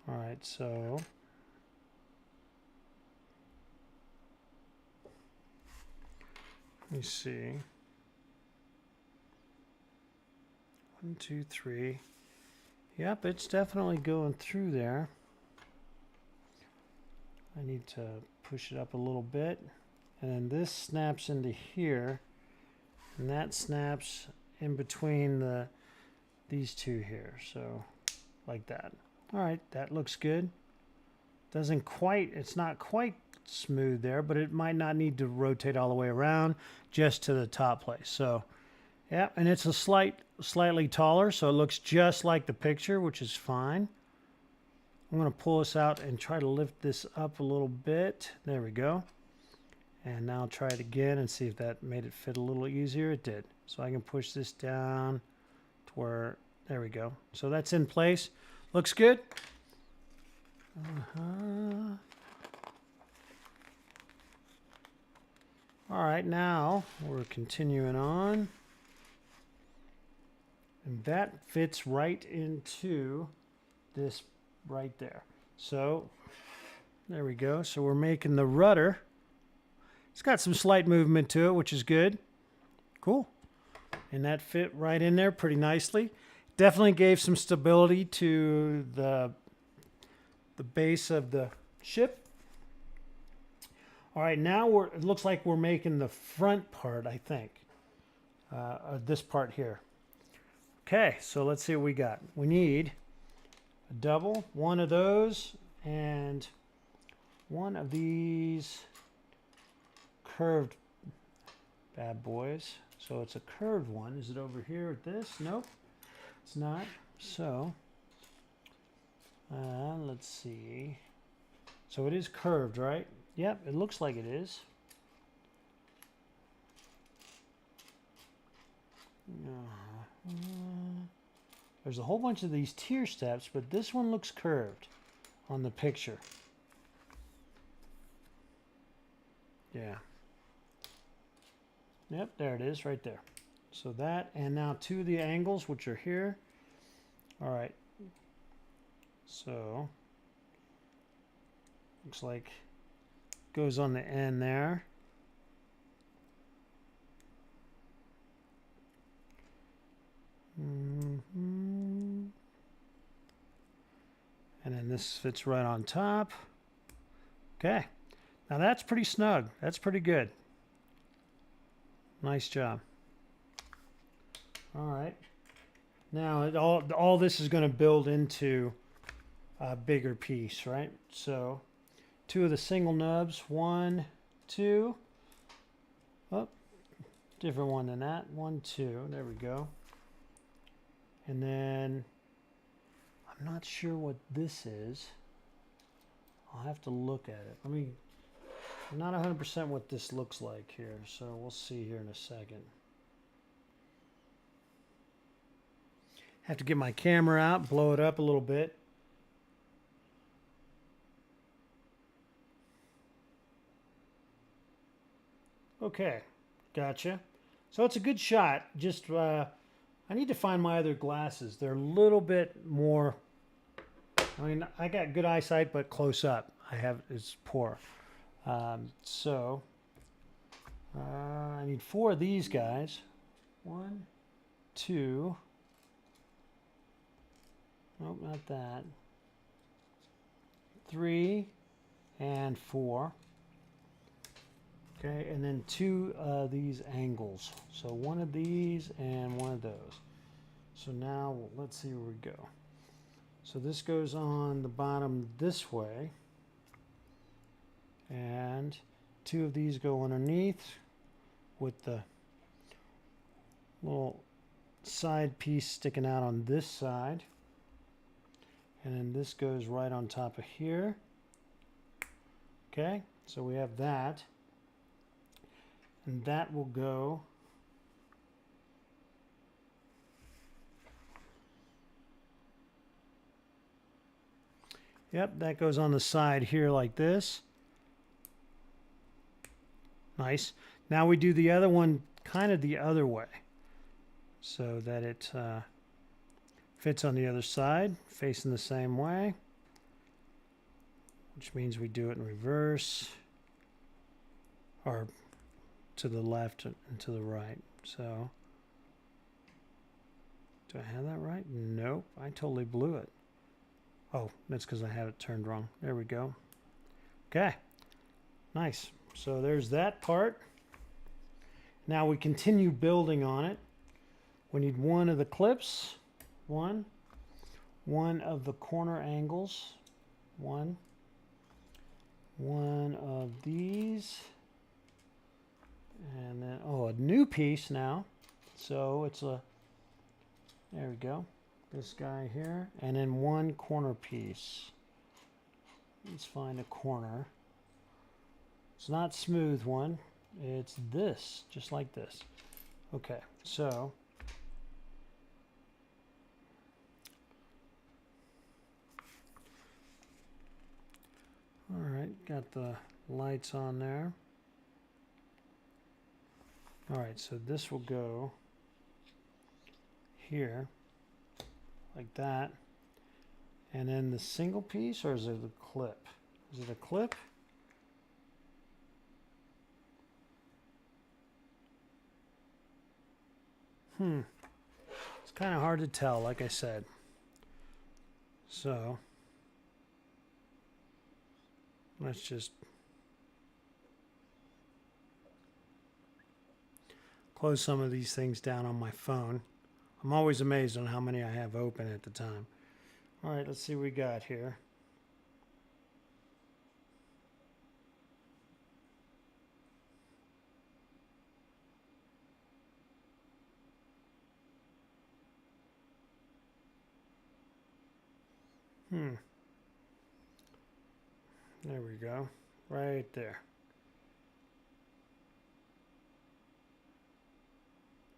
All right, so let me see. 1, 2, 3. Yep, it's definitely going through there. I need to push it up a little bit. And then this snaps into here. And that snaps in between these 2 here. So, like that. All right, that looks good. It's not quite smooth there, but it might not need to rotate all the way around, just to the top place. So, yeah, and it's a slightly taller, so it looks just like the picture, which is fine. I'm going to pull this out and try to lift this up a little bit. There we go. And now try it again and see if that made it fit a little easier. It did. So I can push this down to where, there we go. So that's in place. Looks good. All right, now we're continuing on. And that fits right into this right there. So there we go. So we're making the rudder. It's got some slight movement to it, which is good. Cool. And that fit right in there pretty nicely. Definitely gave some stability to the base of the ship. All right, now it looks like we're making the front part, I think. This part here. Okay, so let's see what we got. We need a double, one of those, and one of these curved bad boys. So it's a curved one. Is it over here at this? Nope, it's not. So let's see. So it is curved, right? Yep, it looks like it is. There's a whole bunch of these tier steps, but this one looks curved on the picture. Yeah. Yep, there it is right there. So that, and now two of the angles, which are here. All right. So, looks like goes on the end there. And then this fits right on top. Okay. Now that's pretty snug. That's pretty good. Nice job. All right. Now all this is going to build into a bigger piece, right? So two of the single nubs, 1, 2. Oh, different one than that. 1, 2. There we go. And then I'm not sure what this is. I'll have to look at it. I'm not 100% what this looks like here, so we'll see here in a second. Have to get my camera out, blow it up a little bit. Okay, gotcha. So it's a good shot. Just I need to find my other glasses. They're a little bit more. I mean, I got good eyesight, but close up it's poor. So I need 4 of these guys. 1, 2. Nope, not that. 3 and 4. Okay, and then 2 of these angles. So 1 of these and 1 of those. So now let's see where we go. So this goes on the bottom this way. And 2 of these go underneath with the little side piece sticking out on this side. And then this goes right on top of here. Okay, so we have that. And that will go Yep, that goes on the side here like this. Nice. Now we do the other one kind of the other way so that it fits on the other side, facing the same way, which means we do it in reverse or to the left and to the right. So, do I have that right? Nope, I totally blew it. Oh, that's because I have it turned wrong. There we go. Okay, nice. So there's that part. Now we continue building on it. We need 1 of the clips, 1 of the corner angles, 1 of these, and then, oh, a new piece now. So it's a, there we go, this guy here, and then 1 corner piece. Let's find a corner. It's not smooth one. It's this, just like this. Okay, so all right, got the lights on there. All right, so this will go here, like that. And then the single piece, or is it a clip? Is it a clip? It's kind of hard to tell, like I said. So let's just close some of these things down on my phone. I'm always amazed on how many I have open at the time. All right, let's see what we got here. There we go. Right there.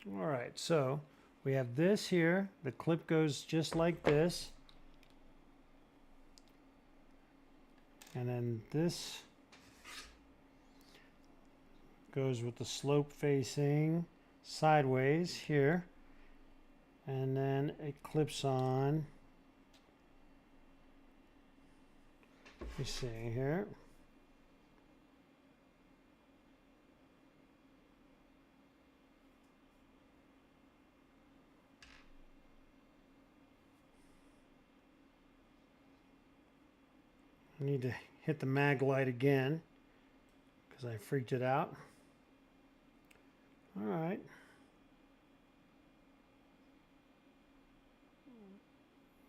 All right, so we have this here. The clip goes just like this. And then this goes with the slope facing sideways here. And then it clips on. Let me see here. I need to hit the mag light again because I freaked it out. All right.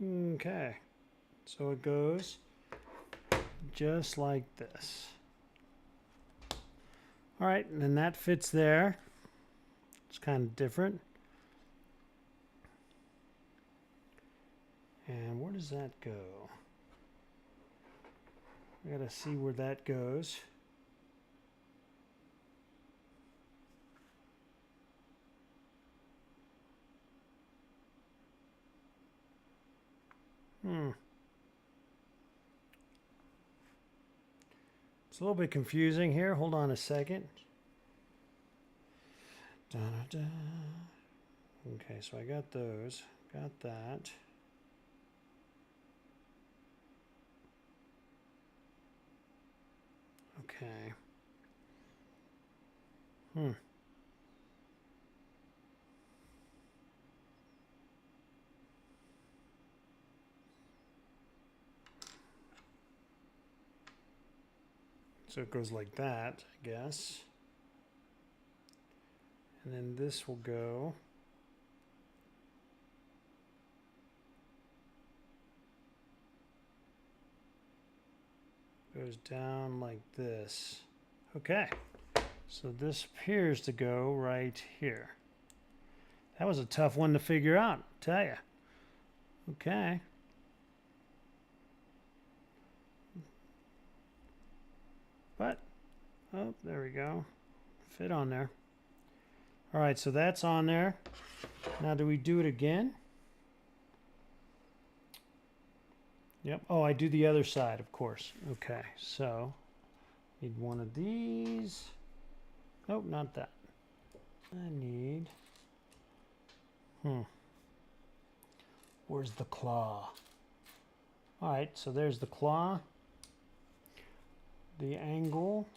Okay. So it goes just like this. All right, and then that fits there. It's kind of different. And where does that go? I gotta see where that goes. It's a little bit confusing here. Hold on a second. Da-da-da. Okay, so I got those. Got that. Okay. So it goes like that, I guess. And then this will go goes down like this. Okay. So this appears to go right here. That was a tough one to figure out, I'll tell you. Okay. But, oh, there we go. Fit on there. All right, so that's on there. Now, do we do it again? Yep. Oh, I do the other side, of course. Okay, so need one of these. Nope, not that. I need... Where's the claw? All right, so there's the claw. The angle.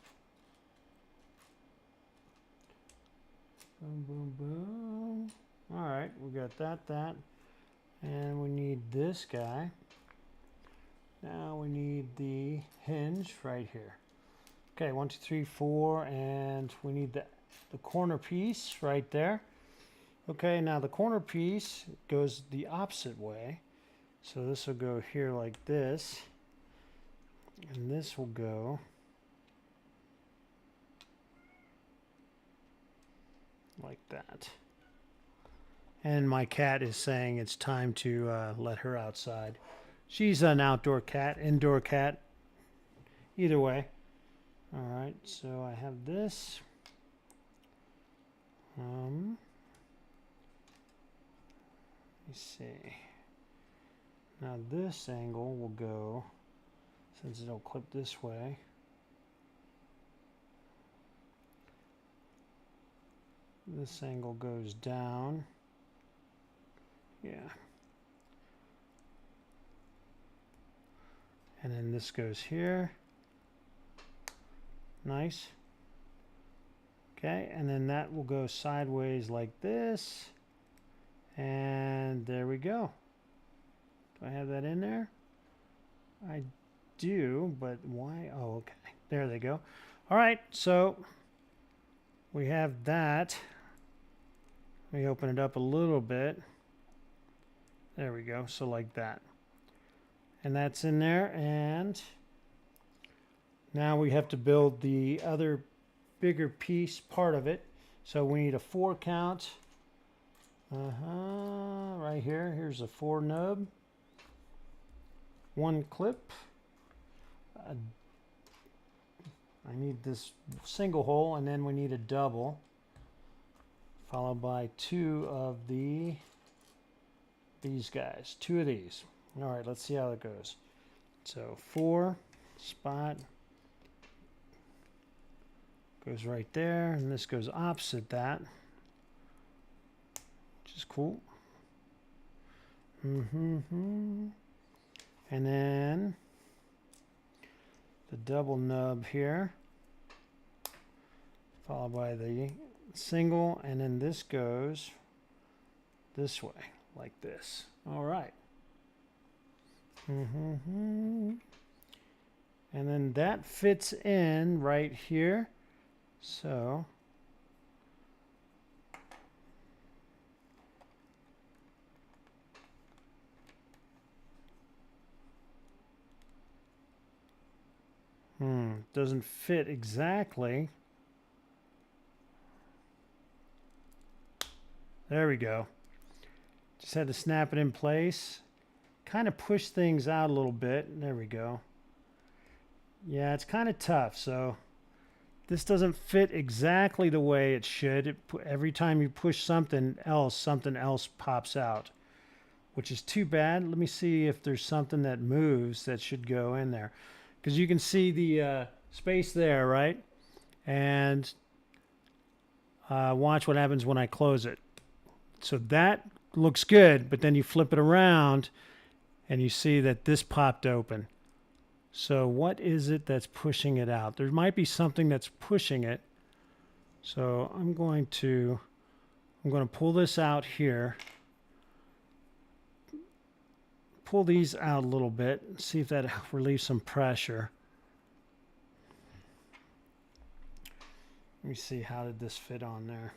Boom, boom, boom. All right, we got that. And we need this guy. Now we need the hinge right here. Okay, 1, 2, 3, 4, and we need the corner piece right there. Okay, now the corner piece goes the opposite way. So this will go here like this. And this will go like that. And my cat is saying it's time to let her outside. She's an outdoor cat, indoor cat. Either way. All right, so I have this. Let me see. Now this angle will go, since it'll clip this way. This angle goes down. Yeah. And then this goes here. Nice. Okay, and then that will go sideways like this. And there we go. Do I have that in there? I do, but why? Oh, okay. There they go. All right, so we have that. Let me open it up a little bit. There we go. So like that. And that's in there. And now we have to build the other bigger piece, part of it. So we need a 4 count. Right here. Here's a 4 nub. 1 clip. I need this single hole, and then we need a double, followed by 2 of these guys. 2 of these. All right, let's see how it goes. So 4 spot goes right there, and this goes opposite that, which is cool. And then the double nub here, followed by the single, and then this goes this way, like this. All right. And then that fits in right here. So doesn't fit exactly. There we go. Just had to snap it in place. Kind of push things out a little bit. There we go. Yeah, it's kind of tough. So this doesn't fit exactly the way it should. Every time you push something else pops out, which is too bad. Let me see if there's something that moves that should go in there. Because you can see the space there, right? And watch what happens when I close it. So that looks good, but then you flip it around and you see that this popped open. So what is it that's pushing it out? There might be something that's pushing it. So I'm going to pull this out here. Pull these out a little bit and see if that relieves some pressure. Let me see, how did this fit on there?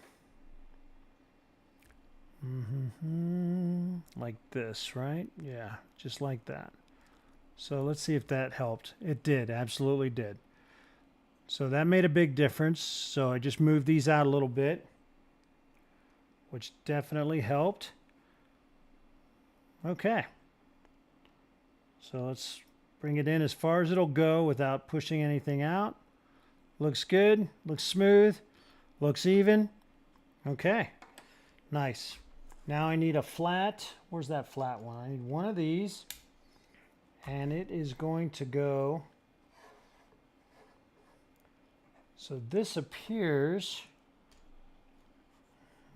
Like this, right? Yeah, just like that. So let's see if that helped. It did, absolutely did. So that made a big difference. So I just moved these out a little bit, which definitely helped. Okay. So let's bring it in as far as it'll go without pushing anything out. Looks good, looks smooth, looks even. Okay, nice. Now I need a flat. Where's that flat one? I need one of these. And it is going to go. So this appears.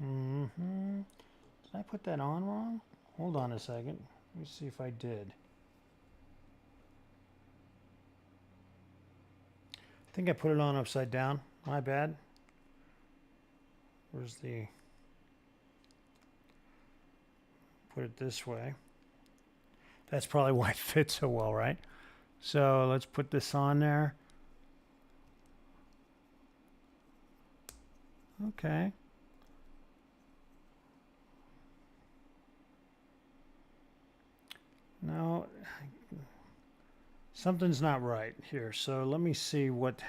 Did I put that on wrong? Hold on a second. Let me see if I did. I think I put it on upside down. My bad. Where's the... Put it this way. That's probably why it fits so well, right? So let's put this on there. Okay. No, something's not right here. So let me see what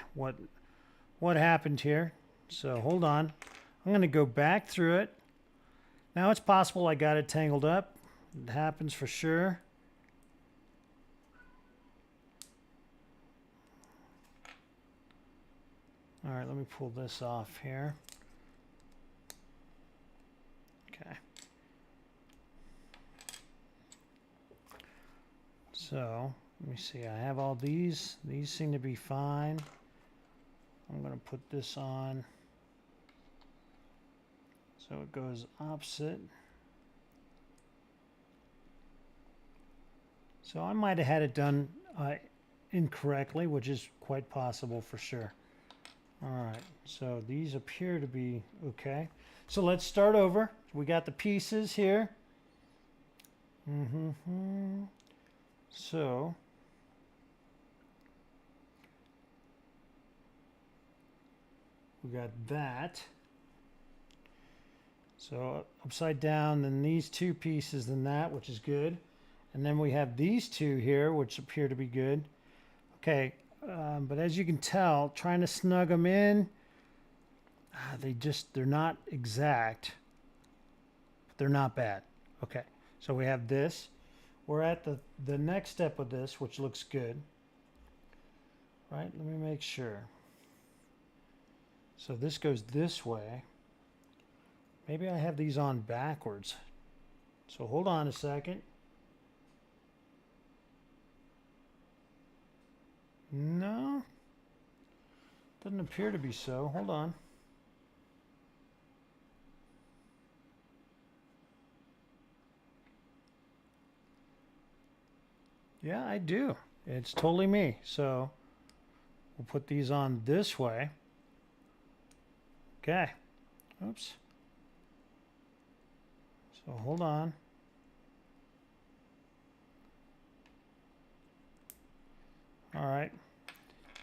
happened here. So hold on. I'm going to go back through it. Now it's possible I got it tangled up. It happens for sure. All right, let me pull this off here. Okay. So, let me see. I have all these. These seem to be fine. I'm going to put this on so it goes opposite. So I might have had it done incorrectly, which is quite possible for sure. All right, so these appear to be okay. So let's start over. We got the pieces here. So we got that. So upside down, then these two pieces, then that, which is good. And then we have these two here, which appear to be good. Okay, but as you can tell, trying to snug them in, they're not exact, but they're not bad. Okay, so we have this. We're at the next step of this, which looks good. Right, let me make sure. So this goes this way. Maybe I have these on backwards. So hold on a second. No, doesn't appear to be so. Hold on. Yeah, I do. It's totally me. So we'll put these on this way. Okay. Oops. So hold on. All right.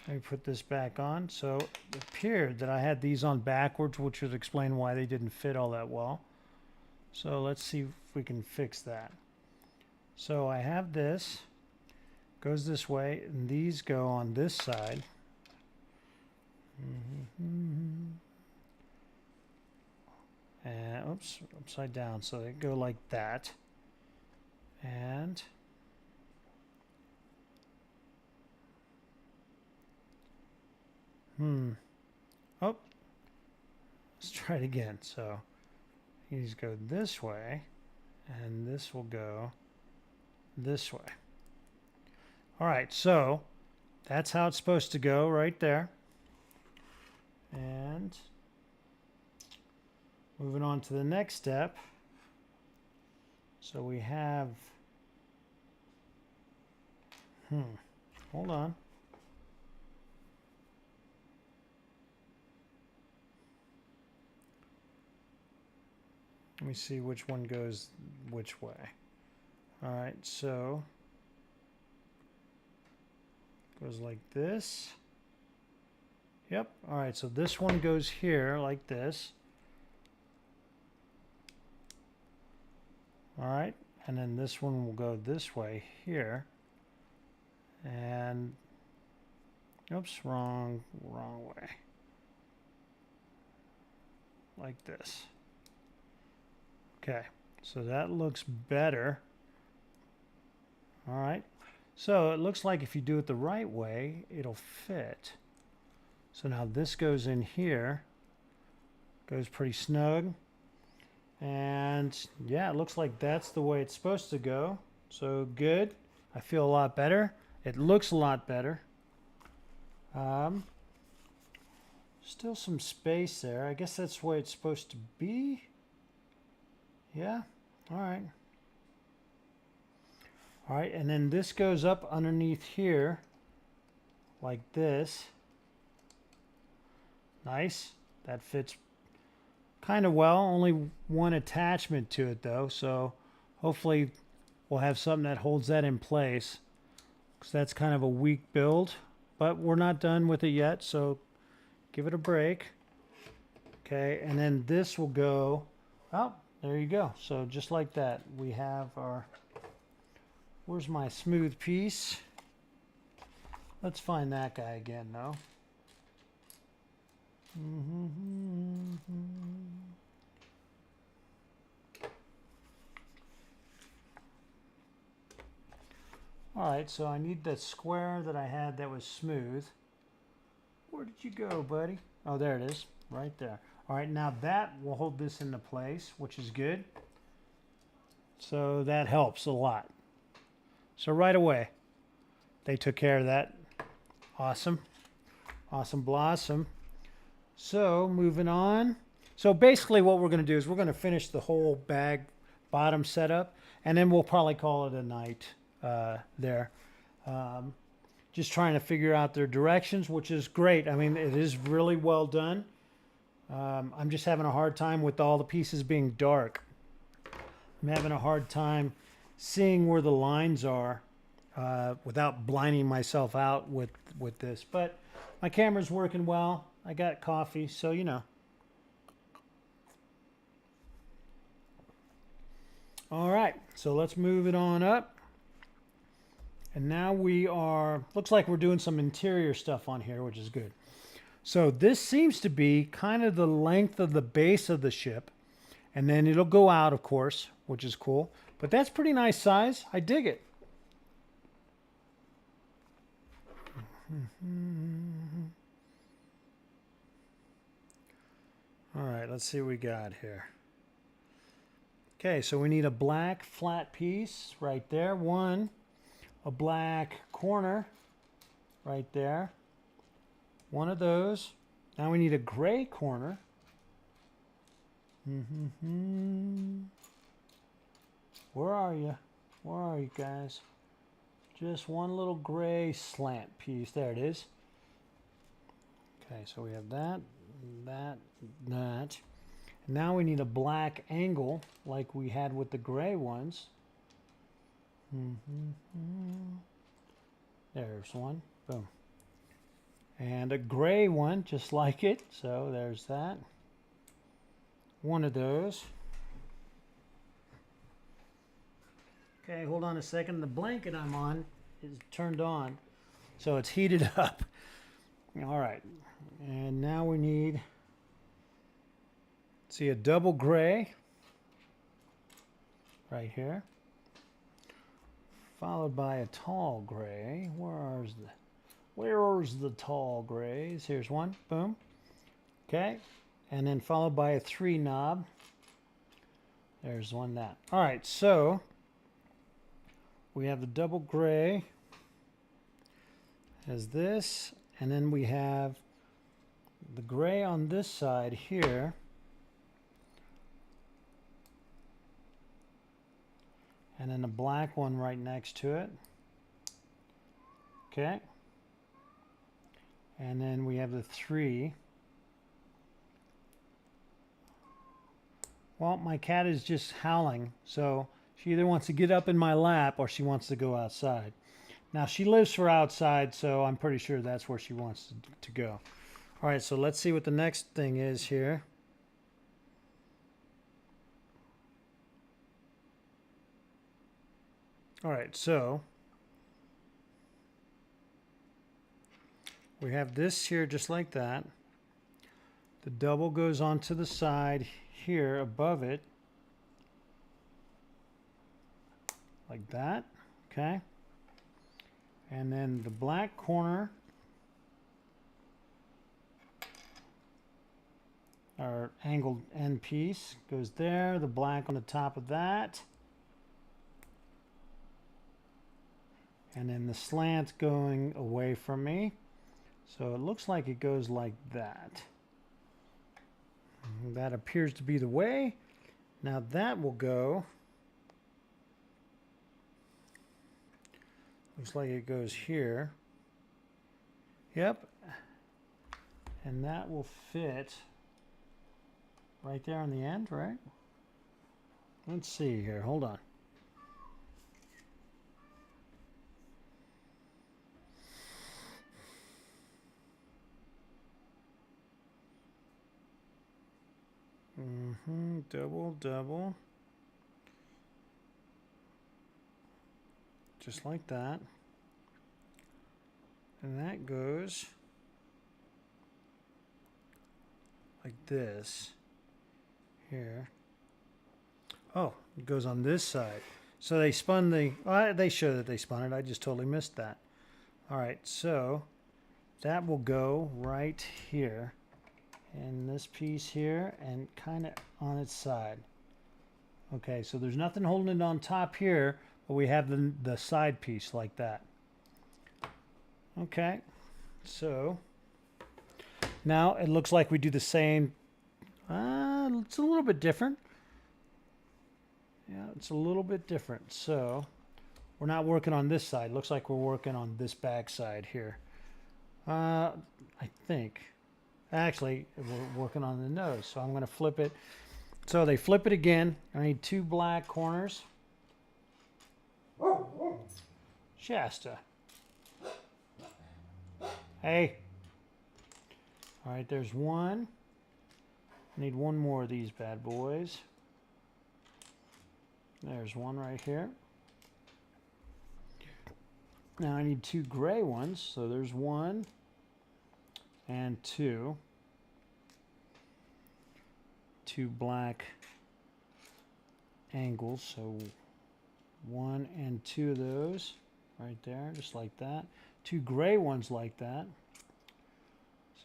Let me put this back on. So it appeared that I had these on backwards, which would explain why they didn't fit all that well. So let's see if we can fix that. So I have this, goes this way, and these go on this side. And oops, upside down. So they go like that. And oh, let's try it again. So these go this way, and this will go this way. All right, so that's how it's supposed to go right there. And moving on to the next step. So we have, hold on. Let me see which one goes which way. All right, so goes like this. Yep. All right, so this one goes here like this. All right, and then this one will go this way here. And oops, wrong way. Like this. Okay, so that looks better. All right, so it looks like if you do it the right way, it'll fit. So now this goes in here, goes pretty snug. And yeah, it looks like that's the way it's supposed to go. So good, I feel a lot better. It looks a lot better. Still some space there. I guess that's the way it's supposed to be. Yeah, all right. All right, and then this goes up underneath here like this. Nice, that fits kind of well. Only one attachment to it though, so hopefully we'll have something that holds that in place, because that's kind of a weak build, but we're not done with it yet, so give it a break. Okay, and then this will go, oh, there you go. So just like that, we have our, where's my smooth piece? Let's find that guy again, though. All right, so I need that square that I had that was smooth. Where did you go, buddy? Oh, there it is, right there. All right, now that will hold this into place, which is good. So that helps a lot. So right away, they took care of that. Awesome. Awesome blossom. So moving on. So basically what we're going to do is we're going to finish the whole bag bottom setup, and then we'll probably call it a night there. Just trying to figure out their directions, which is great. I mean, it is really well done. I'm just having a hard time with all the pieces being dark. I'm having a hard time seeing where the lines are without blinding myself out with this. But my camera's working well. I got coffee, so you know. All right, so let's move it on up. And now we are, looks like we're doing some interior stuff on here, which is good. So this seems to be kind of the length of the base of the ship. And then it'll go out, of course, which is cool. But that's pretty nice size. I dig it. All right, let's see what we got here. Okay, so we need a black flat piece right there. One. A black corner right there. One of those. Now we need a gray corner. Where are you? Where are you guys? Just one little gray slant piece. There it is. Okay, so we have that, that, that. And now we need a black angle like we had with the gray ones. There's one. Boom. And a gray one, just like it. So there's that. One of those. Okay, hold on a second. The blanket I'm on is turned on, so it's heated up. All right. And now we need, see, a double gray right here, followed by a tall gray. Where's the tall grays? Here's one. Boom. Okay. And then followed by a 3 knob. There's one that. All right, so we have the double gray as this, and then we have the gray on this side here. And then the black one right next to it. Okay. And then we have the 3. Well, my cat is just howling, so she either wants to get up in my lap or she wants to go outside. Now, she lives for outside, so I'm pretty sure that's where she wants to go. All right, so let's see what the next thing is here. All right, so we have this here just like that. The double goes onto the side here above it, like that, okay? And then the black corner, our angled end piece, goes there, the black on the top of that. And then the slant going away from me. So it looks like it goes like that. That appears to be the way. Now that will go. Looks like it goes here. Yep. And that will fit right there on the end, right? Let's see here. Hold on. Double, double. Just like that. And that goes like this here. Oh, it goes on this side. So they spun the, well, they show that they spun it. I just totally missed that. All right, so that will go right here in this piece here and kind of on its side. Okay, so there's nothing holding it on top here, but we have the side piece like that. Okay, so now it looks like we do the same. It's a little bit different. Yeah, it's a little bit different. So we're not working on this side. Looks like we're working on this back side here. I think. Actually, we're working on the nose. So I'm going to flip it. So they flip it again. I need 2 black corners. Shasta. Hey. All right, there's one. I need 1 more of these bad boys. There's one right here. Now I need 2 gray ones. So there's 1 and 2. 2 black angles. So 1 and 2 of those right there, just like that. 2 gray ones like that.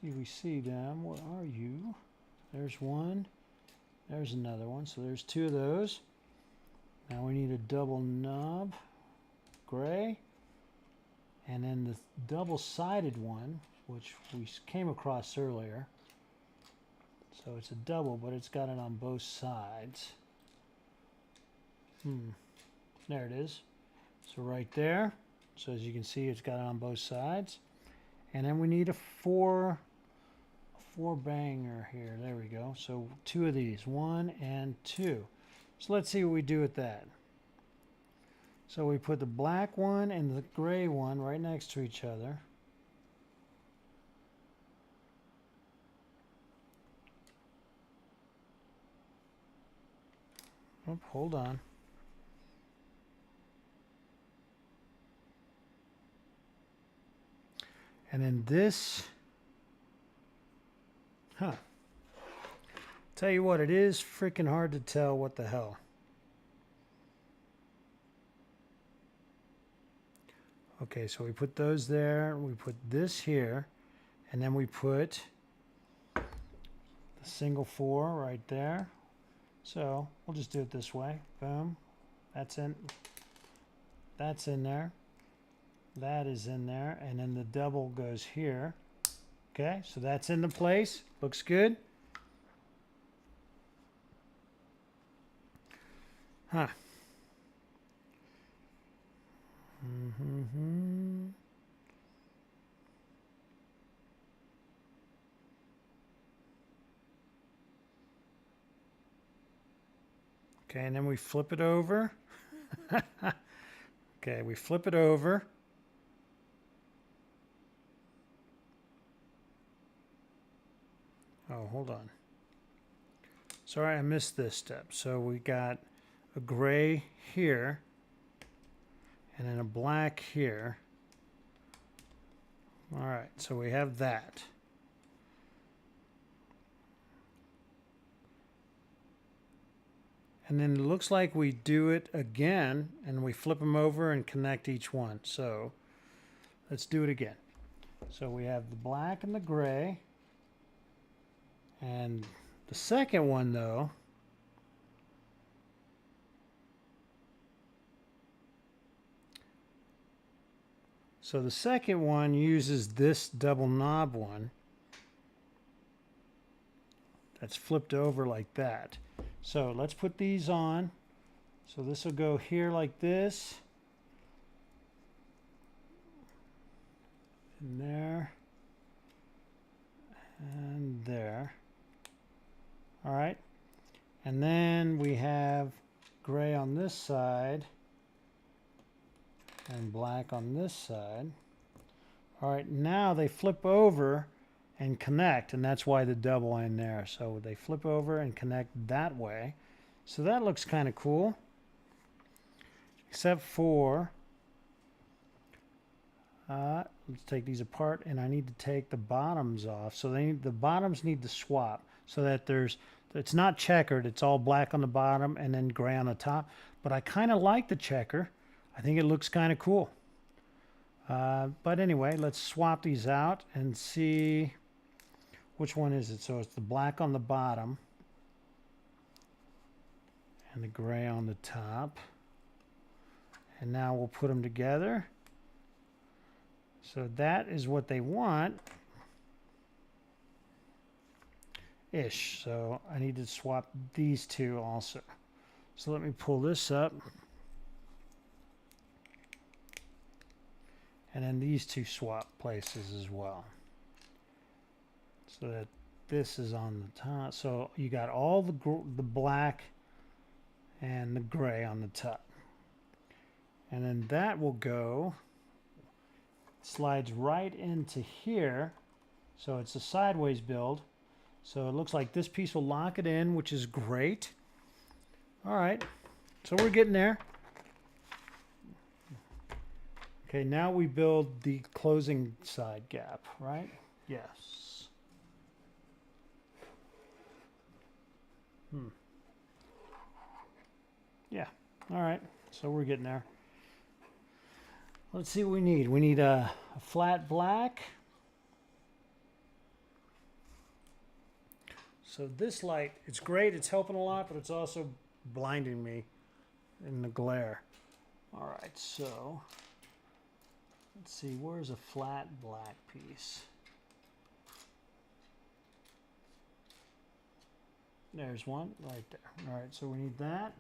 See if we see them. Where are you? There's one. There's another one. So there's 2 of those. Now we need a double knob gray. And then the double-sided one, which we came across earlier. So it's a double, but it's got it on both sides. There it is. So right there. So as you can see, it's got it on both sides. And then we need a four banger here. There we go. So 2 of these, 1 and 2. So let's see what we do with that. So we put the black one and the gray one right next to each other. Oh, hold on. And then this, tell you what, it is freaking hard to tell what the hell. Okay, so we put those there, we put this here, and then we put the single 4 right there. So we'll just do it this way. Boom. That's in there. That is in there, and then the double goes here. Okay, so that's into place. Looks good. Huh. Okay, and then we flip it over. Okay, we flip it over. Oh, hold on. Sorry, I missed this step. So we got a gray here, and then a black here. All right, so we have that. And then it looks like we do it again, and we flip them over and connect each one. So let's do it again. So we have the black and the gray. And the second one, though, so the second one uses this double knob one that's flipped over like that. So let's put these on. So this will go here like this, and there, and there. All right, and then we have gray on this side and black on this side. All right, now they flip over and connect, and that's why the double in there. So they flip over and connect that way. So that looks kind of cool, except for let's take these apart, and I need to take the bottoms off. So the bottoms need to swap so that it's not checkered. It's all black on the bottom and then gray on the top. But I kind of like the checker. I think it looks kind of cool. But anyway, let's swap these out and see which one is it. So it's the black on the bottom and the gray on the top. And now we'll put them together. So that is what they want. Ish. So I need to swap these two also. So let me pull this up. And then these two swap places as well. So that this is on the top. So you got all the black and the gray on the top. And then that will go, slides right into here. So it's a sideways build. So it looks like this piece will lock it in, which is great. All right, so we're getting there. Okay, now we build the closing side gap, right? Yes. Yeah, all right, so we're getting there. Let's see what we need. We need a flat black. So this light, it's great, it's helping a lot, but it's also blinding me in the glare. All right, so let's see, where's a flat black piece? There's one right there. All right, so we need that.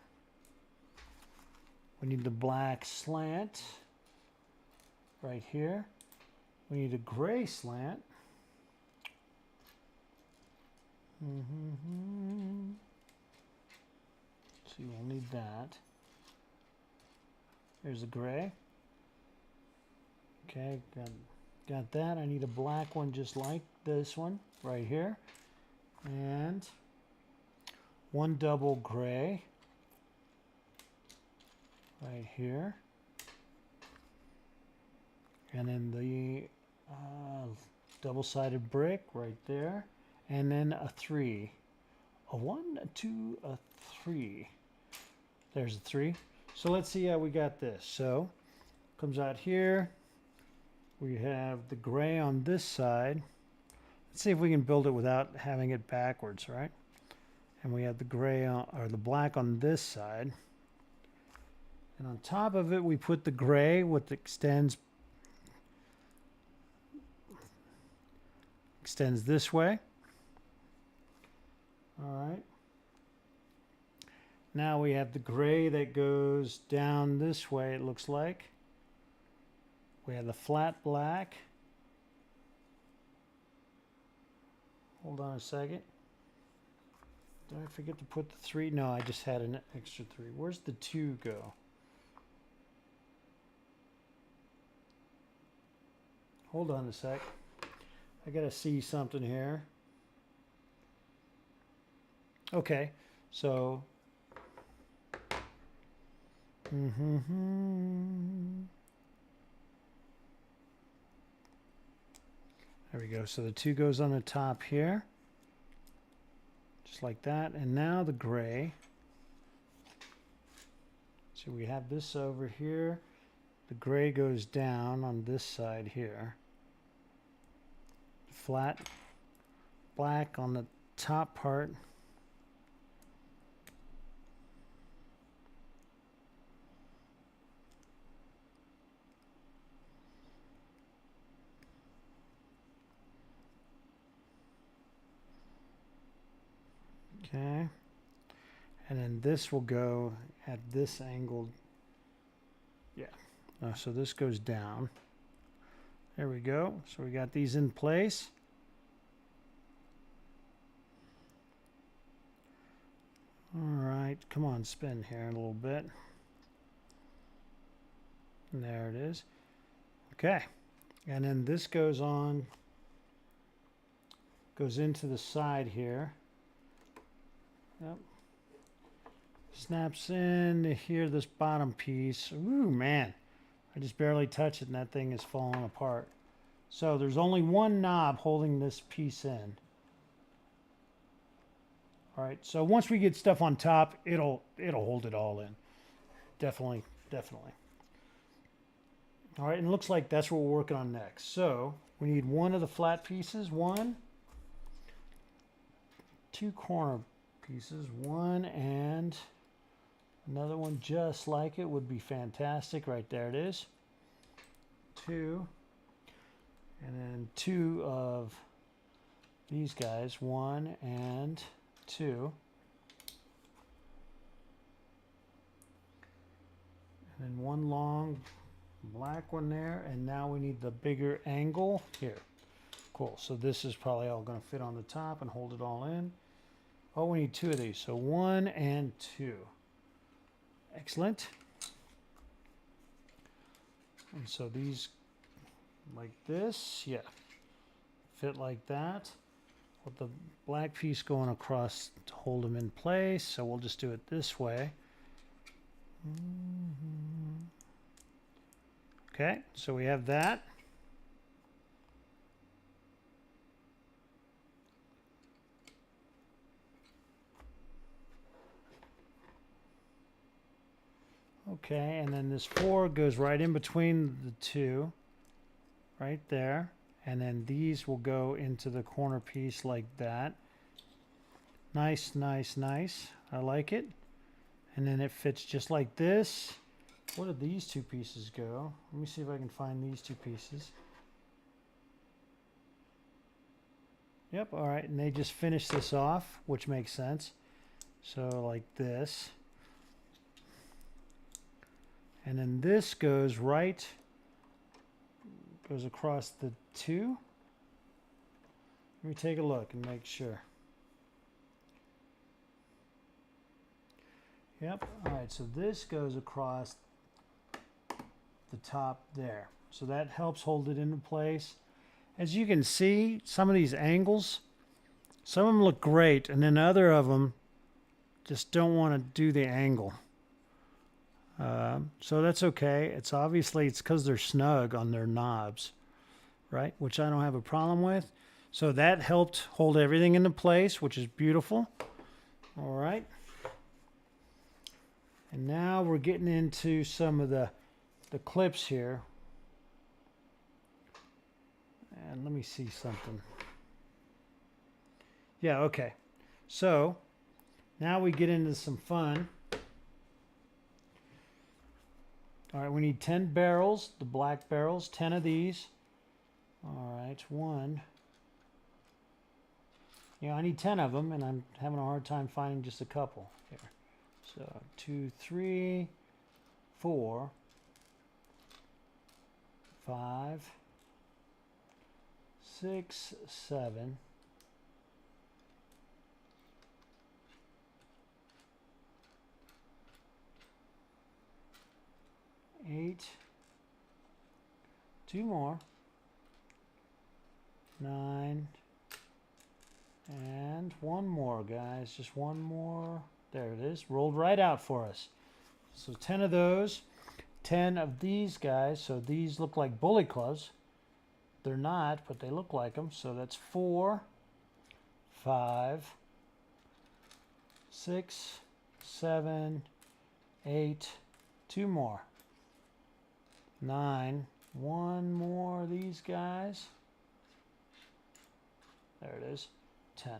We need the black slant right here. We need a gray slant. So we'll need that. There's a gray. Okay, got that. I need a black one just like this one right here. And one double gray right here. And then the double-sided brick right there. And then a 3. A 1, a 2, a 3. There's a 3. So let's see how we got this. So comes out here. We have the gray on this side. Let's see if we can build it without having it backwards, right? And we have the gray on, or the black on this side. And on top of it, we put the gray, which extends this way. All right. Now we have the gray that goes down this way, it looks like. We have the flat black. Hold on a second. Did I forget to put the 3? No, I just had an extra 3. Where's the 2 go? Hold on a sec. I gotta see something here. Okay, so there we go. So the 2 goes on the top here, just like that. And now the gray. So we have this over here. The gray goes down on this side here. Flat black on the top part. Okay, and then this will go at this angle. Yeah, so this goes down. There we go. So we got these in place. All right, come on, spin here a little bit. And there it is. Okay, and then this goes on, goes into the side here. Yep. Snaps in here, this bottom piece. Ooh, man. I just barely touch it and that thing is falling apart. So there's only one knob holding this piece in. All right, so once we get stuff on top, it'll hold it all in. Definitely. All right, and it looks like that's what we're working on next. So we need one of the flat pieces, one, two corner pieces, one and another one just like it would be fantastic. Right there it is. Two, and then two of these guys, one and two. And then one long black one there, and now we need the bigger angle here. Cool, so this is probably all going to fit on the top and hold it all in. Oh, we need two of these, so one and two. Excellent. And so these like this, yeah, fit like that, with the black piece going across to hold them in place. So we'll just do it this way. Okay, so we have that. Okay, and then this 4 goes right in between the two, right there. And then these will go into the corner piece like that. Nice, nice, nice. I like it. And then it fits just like this. Where did these two pieces go? Let me see if I can find these two pieces. Yep, all right, and they just finish this off, which makes sense. So like this. And then this goes right, goes across the two. Let me take a look and make sure. Yep, all right, so this goes across the top there. So that helps hold it into place. As you can see, some of these angles, some of them look great, and then other of them just don't want to do the angle. So that's okay. It's obviously, it's because they're snug on their knobs, right? Which I don't have a problem with. So that helped hold everything into place, which is beautiful. All right. And now we're getting into some of the clips here. And let me see something. Yeah, okay. So now we get into some fun. All right, we need 10 barrels, the black barrels, 10 of these. All right, one. Yeah, I need 10 of them, and I'm having a hard time finding just a couple here. So 2, 3, 4, 5, 6, 7, 8, 2 more, 9, and one more, guys. Just one more. There it is. Rolled right out for us. So 10 of those, 10 of these guys. So these look like bully clubs. They're not, but they look like them. So that's 4, 5, 6, 7, 8, 2 more, 9, one more of these guys. There it is, 10.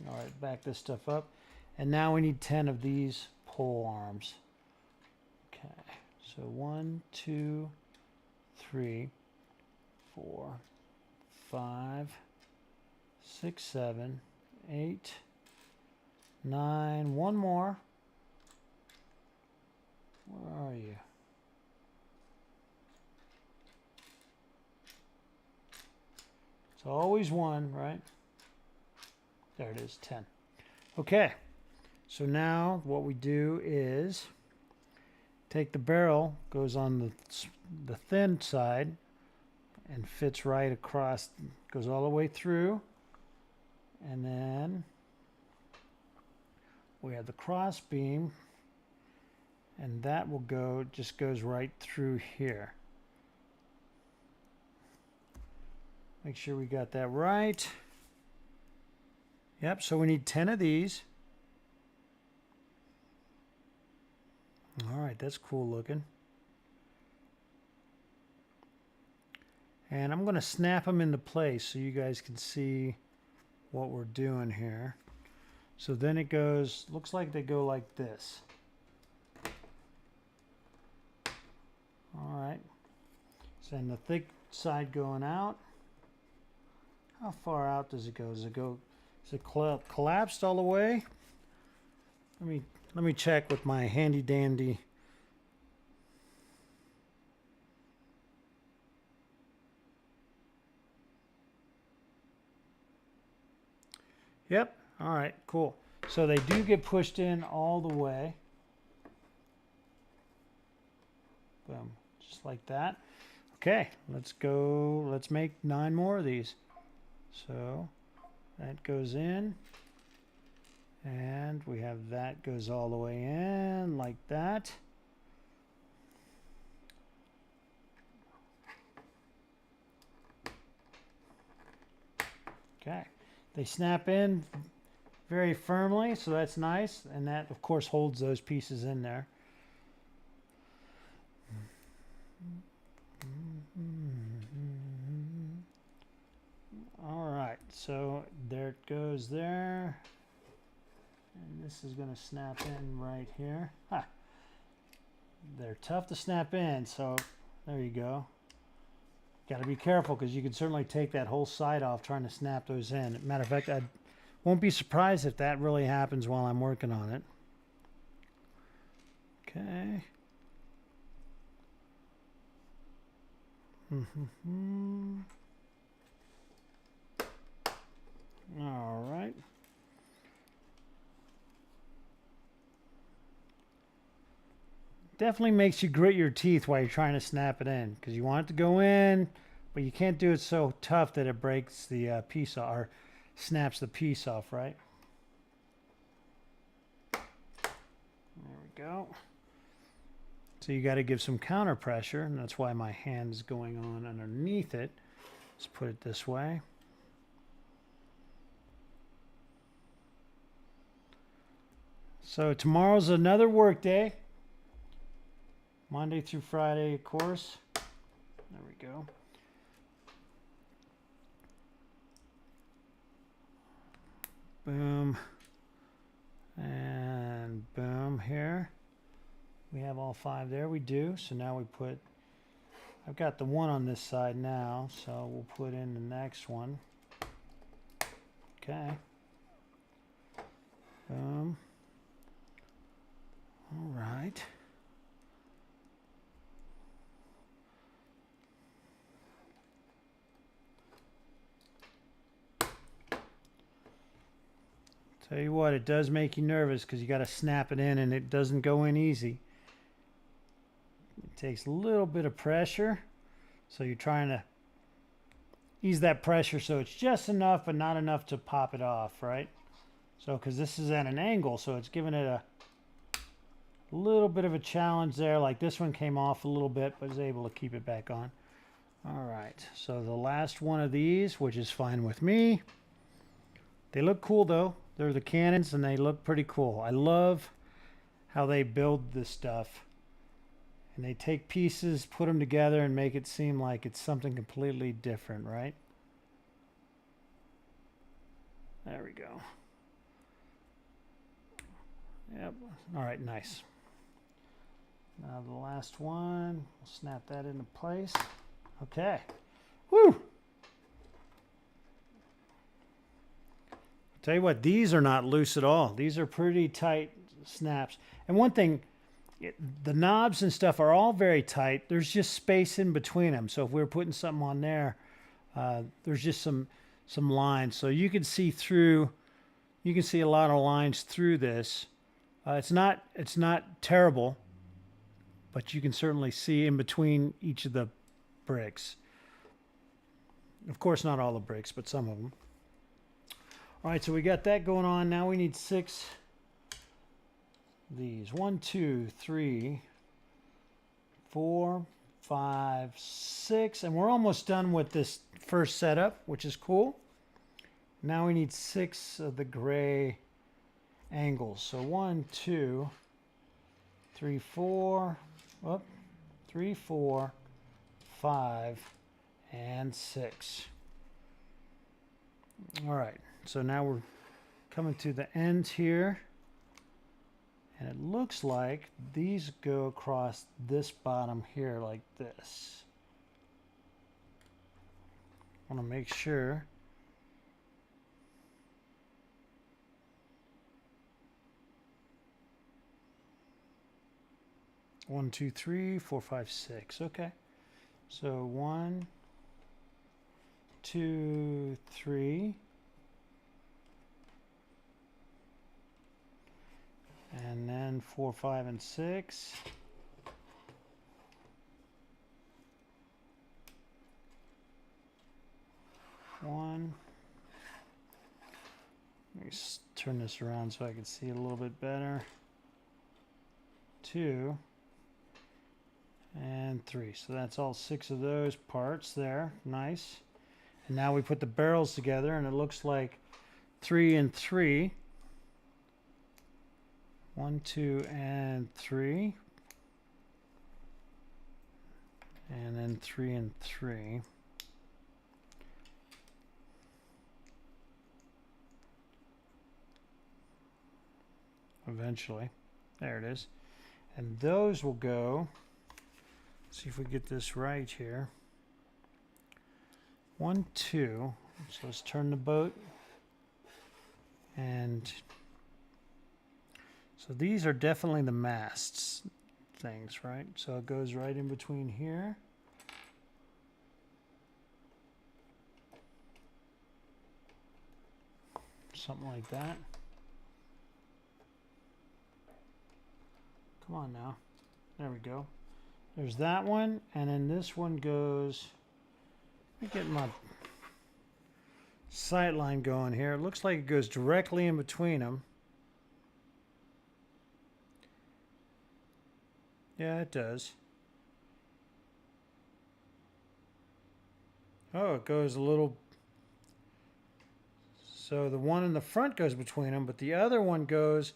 All right, back this stuff up. And now we need 10 of these pole arms. Okay, so 1, 2, 3, 4, 5, 6, 7, 8, 9. One more. Where are you? It's always one, right? There it is, 10. Okay, so now what we do is take the barrel, goes on the thin side, and fits right across, goes all the way through. And then we have the cross beam, and that will go, just goes right through here. Make sure we got that right. Yep, so we need 10 of these. All right, that's cool looking. And I'm going to snap them into place so you guys can see what we're doing here. So then it goes, looks like they go like this. All right. So then the thick side going out. How far out does it go? Is it collapsed all the way? Let me check with my handy dandy. Yep. All right, cool. So they do get pushed in all the way. Boom. Just like that. Okay, let's go. Let's make 9 more of these. So that goes in. And we have that goes all the way in like that. Okay. They snap in very firmly, so that's nice. And that, of course, holds those pieces in there. All right, so there it goes there. And this is going to snap in right here. Ha! They're tough to snap in, so there you go. Got to be careful because you can certainly take that whole side off trying to snap those in. Matter of fact, I won't be surprised if that really happens while I'm working on it. Okay. All right. Definitely makes you grit your teeth while you're trying to snap it in because you want it to go in, but you can't do it so tough that it breaks the piece off or snaps the piece off, right? There we go. So you got to give some counter pressure, and that's why my hand is going on underneath it. Let's put it this way. So tomorrow's another work day. Monday through Friday, of course. There we go. Boom. And boom here. We have all 5 there. We do. So now we put, I've got the one on this side now, so we'll put in the next one. Okay. Boom. All right. Tell you what, it does make you nervous because you got to snap it in and it doesn't go in easy. It takes a little bit of pressure. So you're trying to ease that pressure so it's just enough but not enough to pop it off, right? So because this is at an angle, so it's giving it a little bit of a challenge there. Like this one came off a little bit but was able to keep it back on. All right, so the last one of these, which is fine with me. They look cool though. They're the cannons and they look pretty cool. I love how they build this stuff. And they take pieces, put them together and make it seem like it's something completely different, right? There we go. Yep. All right, nice. Now the last one, we'll snap that into place. Okay. Woo! Tell you what, these are not loose at all. These are pretty tight snaps. And one thing, the knobs and stuff are all very tight. There's just space in between them. So if we were putting something on there, there's just some lines. So you can see through, you can see a lot of lines through this. It's not terrible, but you can certainly see in between each of the bricks. Of course, not all the bricks, but some of them. All right, so we got that going on. Now we need 6 of these. 1, 2, 3, 4, 5, 6. And we're almost done with this first setup, which is cool. Now we need 6 of the gray angles. So 1, 2, 3, 4, 3, 4, 5, and 6. All right, so now we're coming to the end here, and it looks like these go across this bottom here like this. I want to make sure. One, two, three, 4, 5, 6. Okay. So 1, 2, 3. And then 4, 5, and 6. One. Let me turn this around so I can see it a little bit better. 2. And 3. So that's all 6 of those parts there. Nice. And now we put the barrels together, and it looks like 3 and 3. 1, 2, and 3. And then 3 and 3. Eventually. There it is. And those will go. See if we get this right here. 1, 2. So let's turn the boat. And so these are definitely the masts things, right? So it goes right in between here. Something like that. Come on now. There we go. There's that one, and then this one goes. Let me get my sight line going here. It looks like it goes directly in between them. Yeah, it does. Oh, it goes a little. So the one in the front goes between them, but the other one goes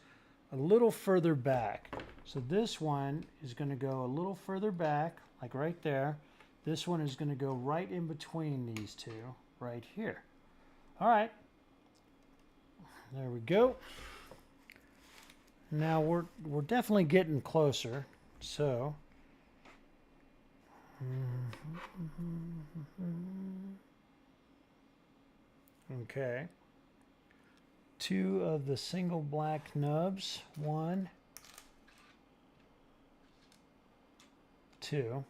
a little further back. So this one is going to go a little further back, like right there. This one is going to go right in between these two, right here. All right. There we go. Now we're definitely getting closer. So okay. 2 of the single black nubs. 1, 2.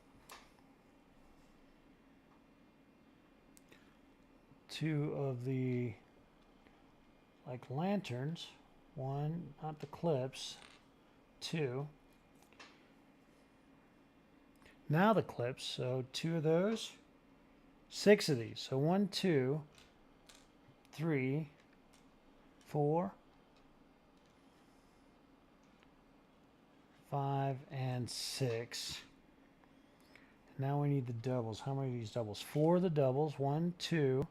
2 of the like lanterns. 1, not the clips. 2. Now the clips. So 2 of those. 6 of these. So 1, 2, 3, 4, 5, and 6. Now we need the doubles. How many of these doubles? 4 of the doubles. 1, 2,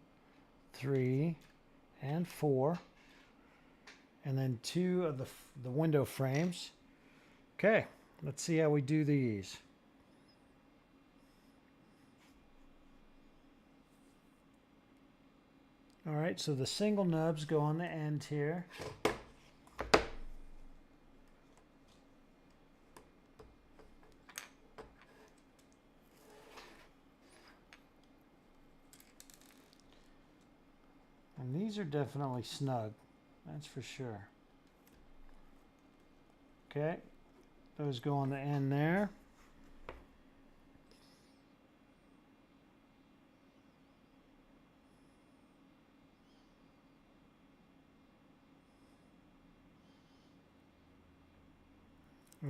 3, and 4. And then 2 of the window frames. Okay, let's see how we do these. All right, so the single nubs go on the end here. And these are definitely snug, that's for sure. Okay, those go on the end there.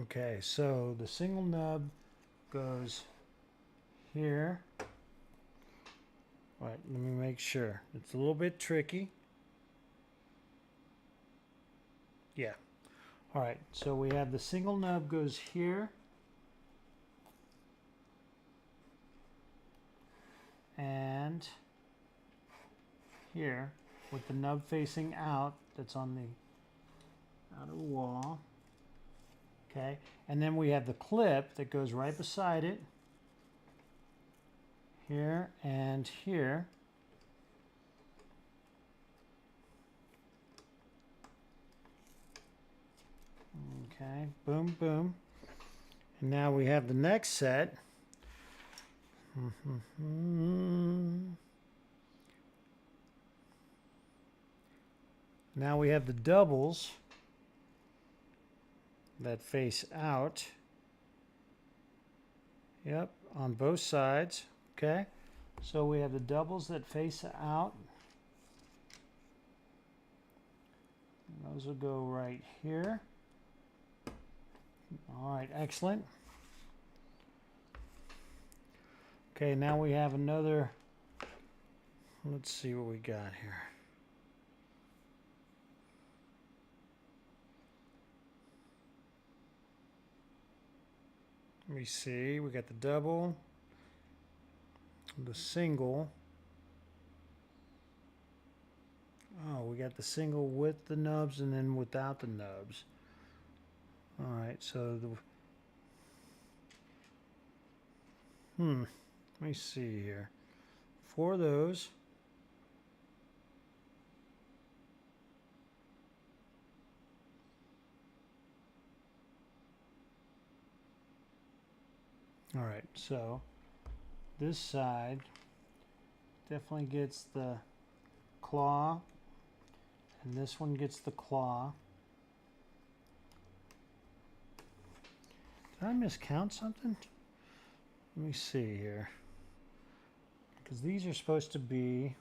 Okay, so the single nub goes here. All right, let me make sure. It's a little bit tricky. Yeah. All right, so we have the single nub goes here. And here with the nub facing out, that's on the outer wall. Okay, and then we have the clip that goes right beside it here and here. Okay, boom, boom. And now we have the next set. Now we have the doubles that face out. Yep, on both sides. Okay, so we have the doubles that face out. And those will go right here. All right, excellent. Okay, now we have another. Let's see what we got here. Let me see, we got the double, the single. Oh, we got the single with the nubs and then without the nubs. All right, so let me see here. For those, all right, so this side definitely gets the claw, and this one gets the claw. Did I miscount something? Let me see here. Because these are supposed to be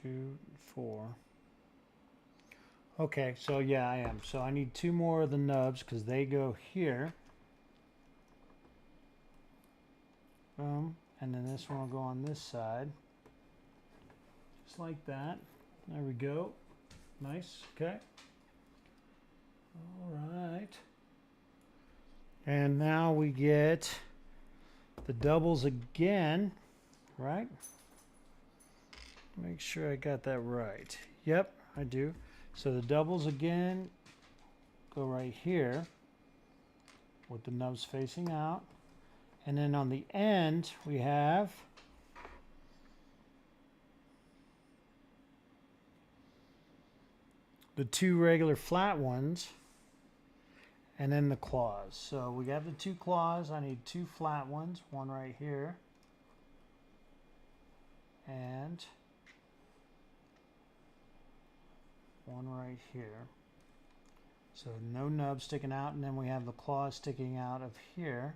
2, 4. Okay, so yeah, I am. So I need 2 more of the nubs because they go here. Boom. And then this one will go on this side. Just like that. There we go. Nice. Okay. All right. And now we get the doubles again, right? Make sure I got that right. Yep, I do. So the doubles again go right here with the nubs facing out. And then on the end, we have the 2 regular flat ones and then the claws. So we have the 2 claws. I need 2 flat ones, one right here and one right here. So no nub sticking out, and then we have the claws sticking out of here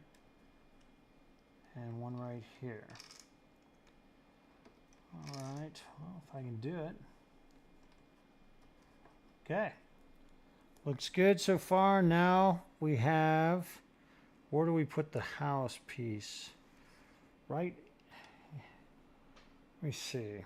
and one right here. All right, well, if I can do it. Okay, looks good so far. Now we have, where do we put the house piece? Right, let me see.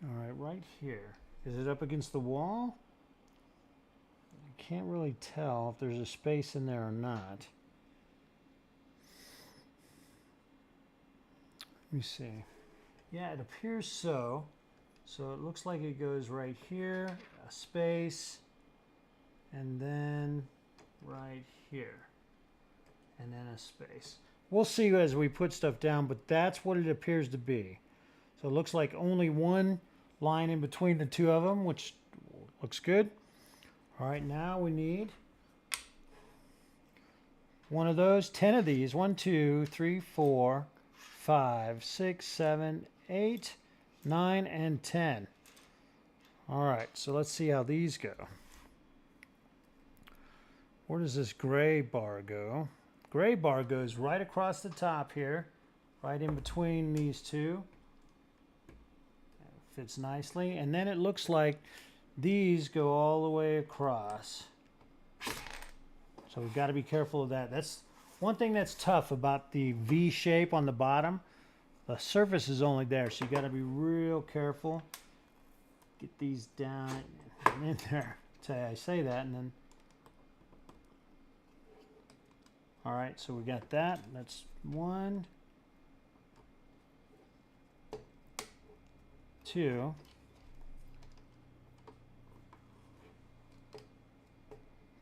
All right, right here. Is it up against the wall? I can't really tell if there's a space in there or not. Let me see. Yeah, it appears so. So it looks like it goes right here, a space, and then right here, and then a space. We'll see as we put stuff down, but that's what it appears to be. So it looks like only one line in between the 2 of them, which looks good. All right, now we need one of those, 10 of these. 1, 2, 3, 4, 5, 6, 7, 8, 9, and 10. All right, so let's see how these go. Where does this gray bar go? Gray bar goes right across the top here, right in between these 2. Fits nicely, and then it looks like these go all the way across. So we've got to be careful of that. That's one thing that's tough about the V shape on the bottom. The surface is only there, so you got to be real careful. Get these down and in there. I say that, and then all right. So we got that. That's 1. 2,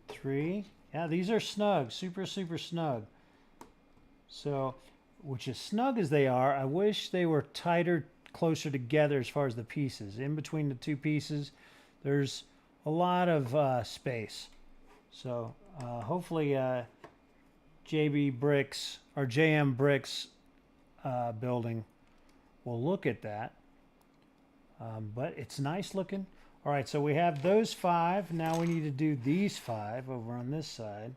3. Yeah, these are snug, super snug. So, which as snug as they are, I wish they were tighter, closer together as far as the pieces. In between the two pieces, there's a lot of space. So, hopefully, JB Bricks or JM Bricks building will look at that. But it's nice looking. All right, so we have those 5. Now we need to do these 5 over on this side.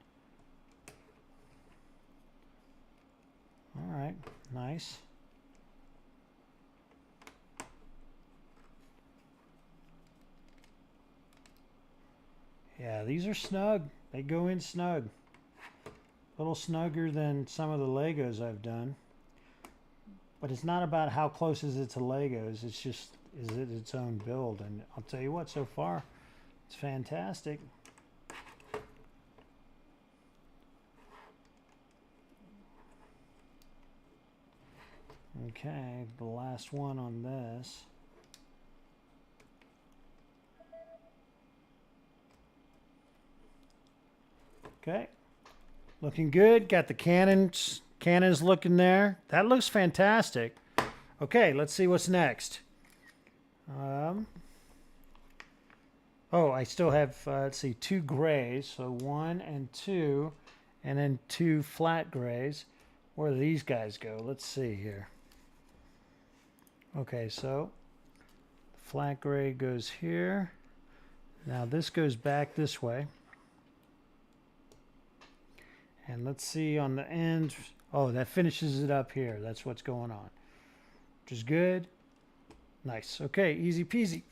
All right, nice. Yeah, these are snug. They go in snug. A little snugger than some of the Legos I've done. But it's not about how close is it to Legos. It's just, is it its own build? And I'll tell you what, so far, it's fantastic. Okay, the last one on this. Okay, looking good. Got the cannons looking there. That looks fantastic. Okay, let's see what's next. Oh, I still have, let's see, 2 grays. So 1 and 2, and then 2 flat grays. Where do these guys go? Let's see here. Okay, so flat gray goes here. Now this goes back this way. And let's see on the end. Oh, that finishes it up here. That's what's going on, which is good. Nice. Okay, easy peasy.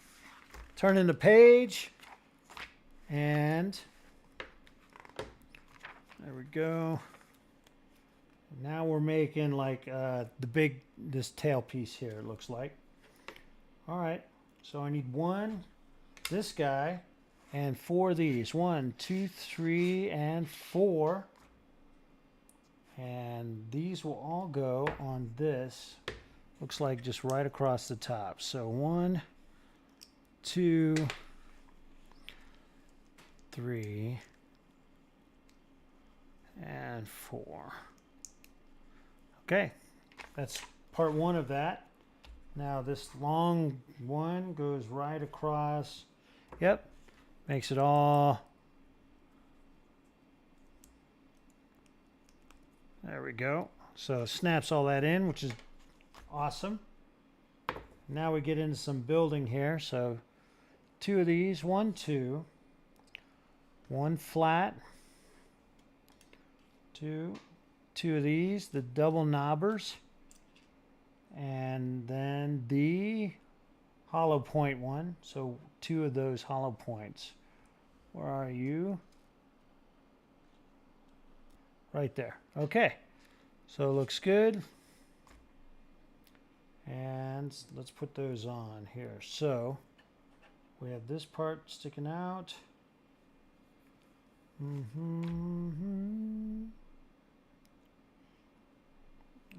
Turning the page. And there we go. Now we're making like this tail piece here, it looks like. All right, so I need 1, this guy, and 4 of these. 1, 2, 3, and 4. And these will all go on this. Looks like just right across the top. So 1, 2, 3, and 4. Okay, that's part 1 of that. Now this long one goes right across. Yep, makes it all. There we go. So snaps all that in, which is awesome. Now we get into some building here. So 2 of these, 1, 2, 1 flat, 2 of these, the double knobbers, and then the hollow point one. So 2 of those hollow points. Where are you? Right there. Okay, so it looks good. And let's put those on here. So we have this part sticking out.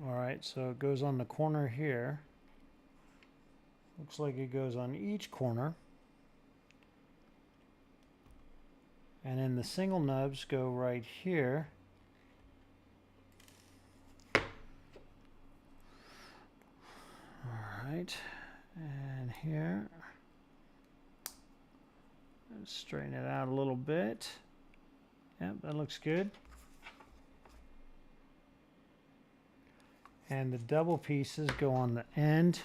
All right, so it goes on the corner here. Looks like it goes on each corner. And then the single nubs go right here. All right, and here. Let's straighten it out a little bit. Yep, that looks good. And the double pieces go on the end,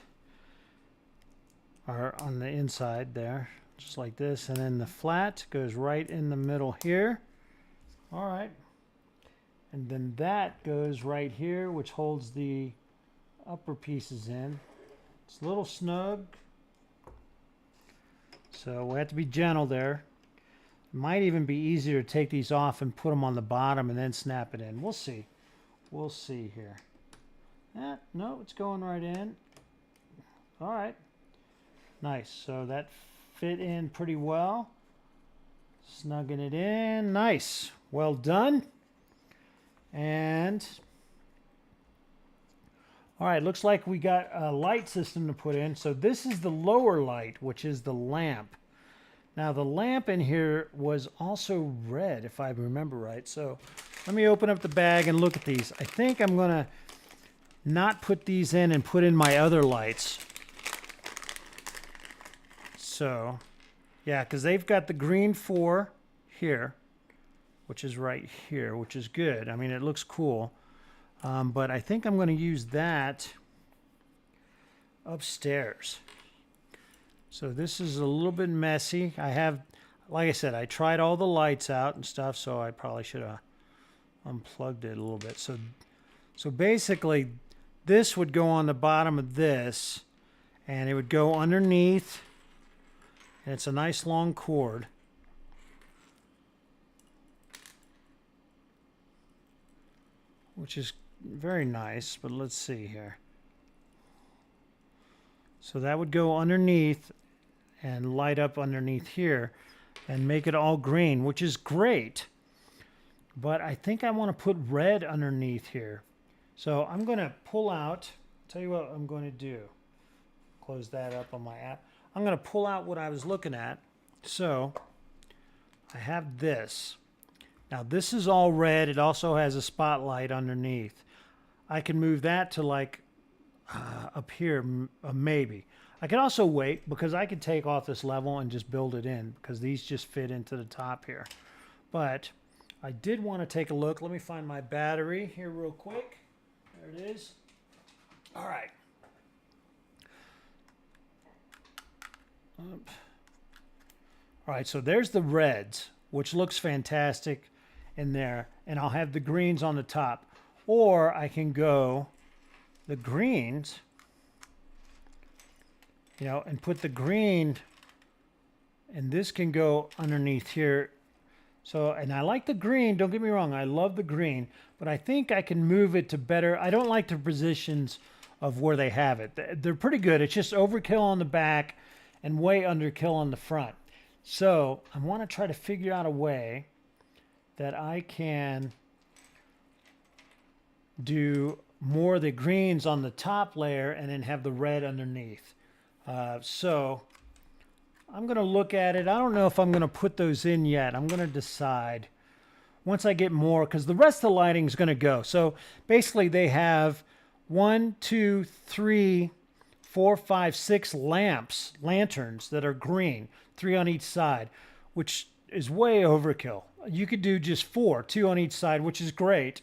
or on the inside there, just like this. And then the flat goes right in the middle here. All right. And then that goes right here, which holds the upper pieces in. It's a little snug, so we have to be gentle there. Might even be easier to take these off and put them on the bottom and then snap it in. We'll see. We'll see here. No, it's going right in. All right. Nice. So that fit in pretty well. Snugging it in. Nice. Well done. And All right, looks like we got a light system to put in. So this is the lower light, which is the lamp. Now the lamp in here was also red, if I remember right. So let me open up the bag and look at these. I think I'm gonna not put these in and put in my other lights. So yeah, because they've got the green 4 here, which is right here, which is good. I mean, it looks cool. But I think I'm going to use that upstairs. So this is a little bit messy. I have, like I said, I tried all the lights out and stuff, so I probably should have unplugged it a little bit. So basically, this would go on the bottom of this, and it would go underneath, and it's a nice long cord. Which is very nice, but let's see here. So that would go underneath and light up underneath here and make it all green, which is great. But I think I want to put red underneath here. So I'm going to pull out, tell you what I'm going to do. Close that up on my app. I'm going to pull out what I was looking at. So I have this. Now this is all red. It also has a spotlight underneath. I can move that to like up here, maybe. I can also wait because I could take off this level and just build it in because these just fit into the top here. But I did want to take a look. Let me find my battery here real quick. There it is. All right. All right, so there's the reds, which looks fantastic in there, and I'll have the greens on the top. Or I can go the greens, you know, and put the green, and this can go underneath here. So, and I like the green, don't get me wrong, I love the green, but I think I can move it to better. I don't like the positions of where they have it. They're pretty good. It's just overkill on the back and way underkill on the front. So I want to try to figure out a way that I can do more of the greens on the top layer and then have the red underneath. So I'm going to look at it. I don't know if I'm going to put those in yet. I'm going to decide once I get more, because the rest of the lighting is going to go. So basically they have 1, 2, 3, 4, 5, 6 lanterns that are green, 3 on each side, which is way overkill. You could do just 4, 2 on each side, which is great.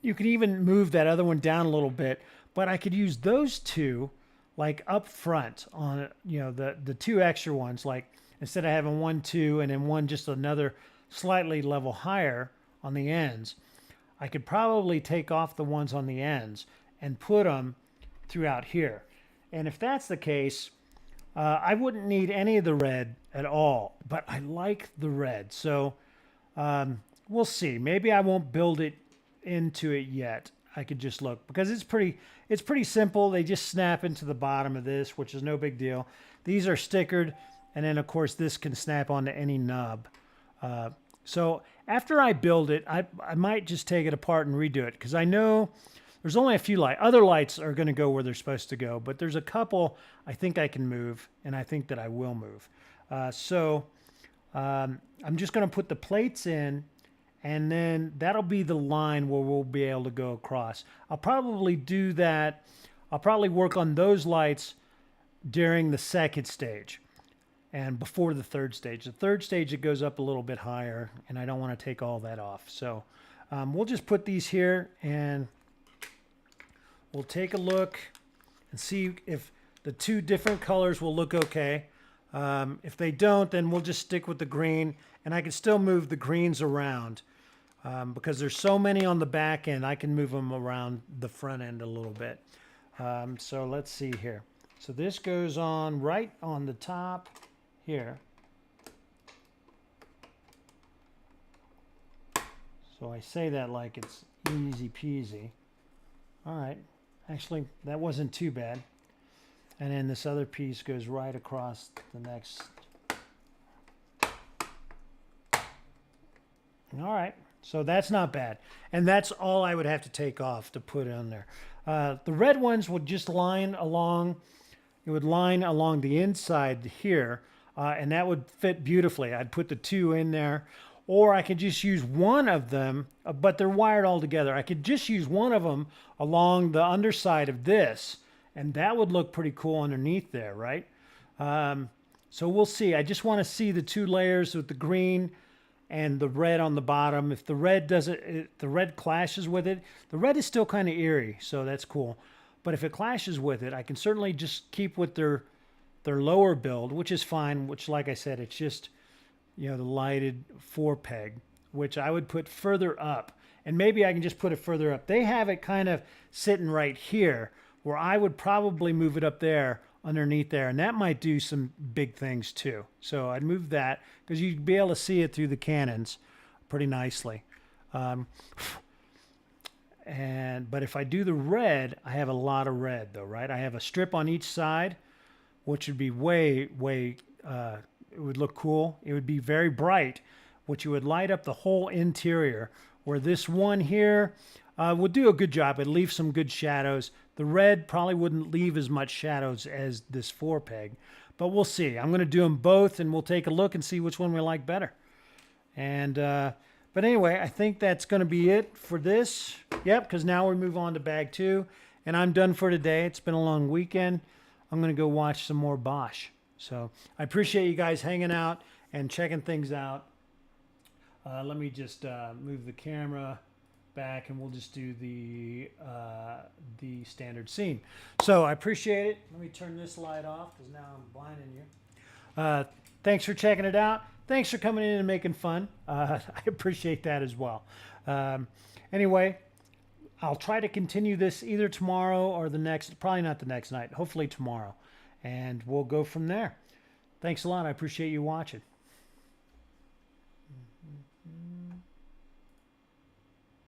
You could even move that other one down a little bit, but I could use those 2 like up front on, you know, the 2 extra ones, like instead of having 1, 2, and then one just another slightly level higher on the ends, I could probably take off the ones on the ends and put them throughout here. And if that's the case, I wouldn't need any of the red at all, but I like the red. So we'll see. Maybe I won't build it into it yet. I could just look because it's pretty simple. They just snap into the bottom of this, which is no big deal. These are stickered, and then of course this can snap onto any knob. So after I build it, I might just take it apart and redo it because I know there's only a few lights. Other lights are going to go where they're supposed to go, but there's a couple I think I can move, and I think that I will move. So I'm just going to put the plates in, and then that'll be the line where we'll be able to go across. I'll probably do that. I'll probably work on those lights during the second stage and before the third stage. The third stage, it goes up a little bit higher, and I don't want to take all that off. So we'll just put these here, and we'll take a look and see if the 2 different colors will look okay. If they don't, then we'll just stick with the green, and I can still move the greens around because there's so many on the back end. I can move them around the front end a little bit. So let's see here. So this goes on right on the top here. So I say that like it's easy peasy. All right. Actually, that wasn't too bad. And then this other piece goes right across the next. All right. So that's not bad. And that's all I would have to take off to put on there. The red ones would just line along, it would line along the inside here, and that would fit beautifully. I'd put the two in there, or I could just use one of them, but they're wired all together. I could just use one of them along the underside of this, and that would look pretty cool underneath there, right? So we'll see. I just want to see the two layers with the green and the red on the bottom. If the red doesn't, the red clashes with it, the red is still kind of eerie, so that's cool. But if it clashes with it, I can certainly just keep with their lower build, which is fine, which, like I said, it's just, you know, the lighted 4-peg, which I would put further up. And maybe I can just put it further up. They have it kind of sitting right here, where I would probably move it up there, underneath there, and that might do some big things too. So I'd move that because you'd be able to see it through the cannons pretty nicely. But if I do the red, I have a lot of red though, right? I have a strip on each side, which would be way, it would look cool. It would be very bright, which would light up the whole interior, where this one here would do a good job. It'd leave some good shadows. The red probably wouldn't leave as much shadows as this 4-peg, but we'll see. I'm going to do them both, and we'll take a look and see which one we like better. And but anyway, I think that's going to be it for this. Yep, because now we move on to bag 2, and I'm done for today. It's been a long weekend. I'm going to go watch some more Bosch. So I appreciate you guys hanging out and checking things out. Let me just move the camera back, and we'll just do the standard scene. So I appreciate it. Let me turn this light off because now I'm blinding you. Thanks for checking it out. Thanks for coming in and making fun. I appreciate that as well. Anyway, I'll try to continue this either tomorrow or the next, probably not the next night, hopefully tomorrow. And we'll go from there. Thanks a lot. I appreciate you watching.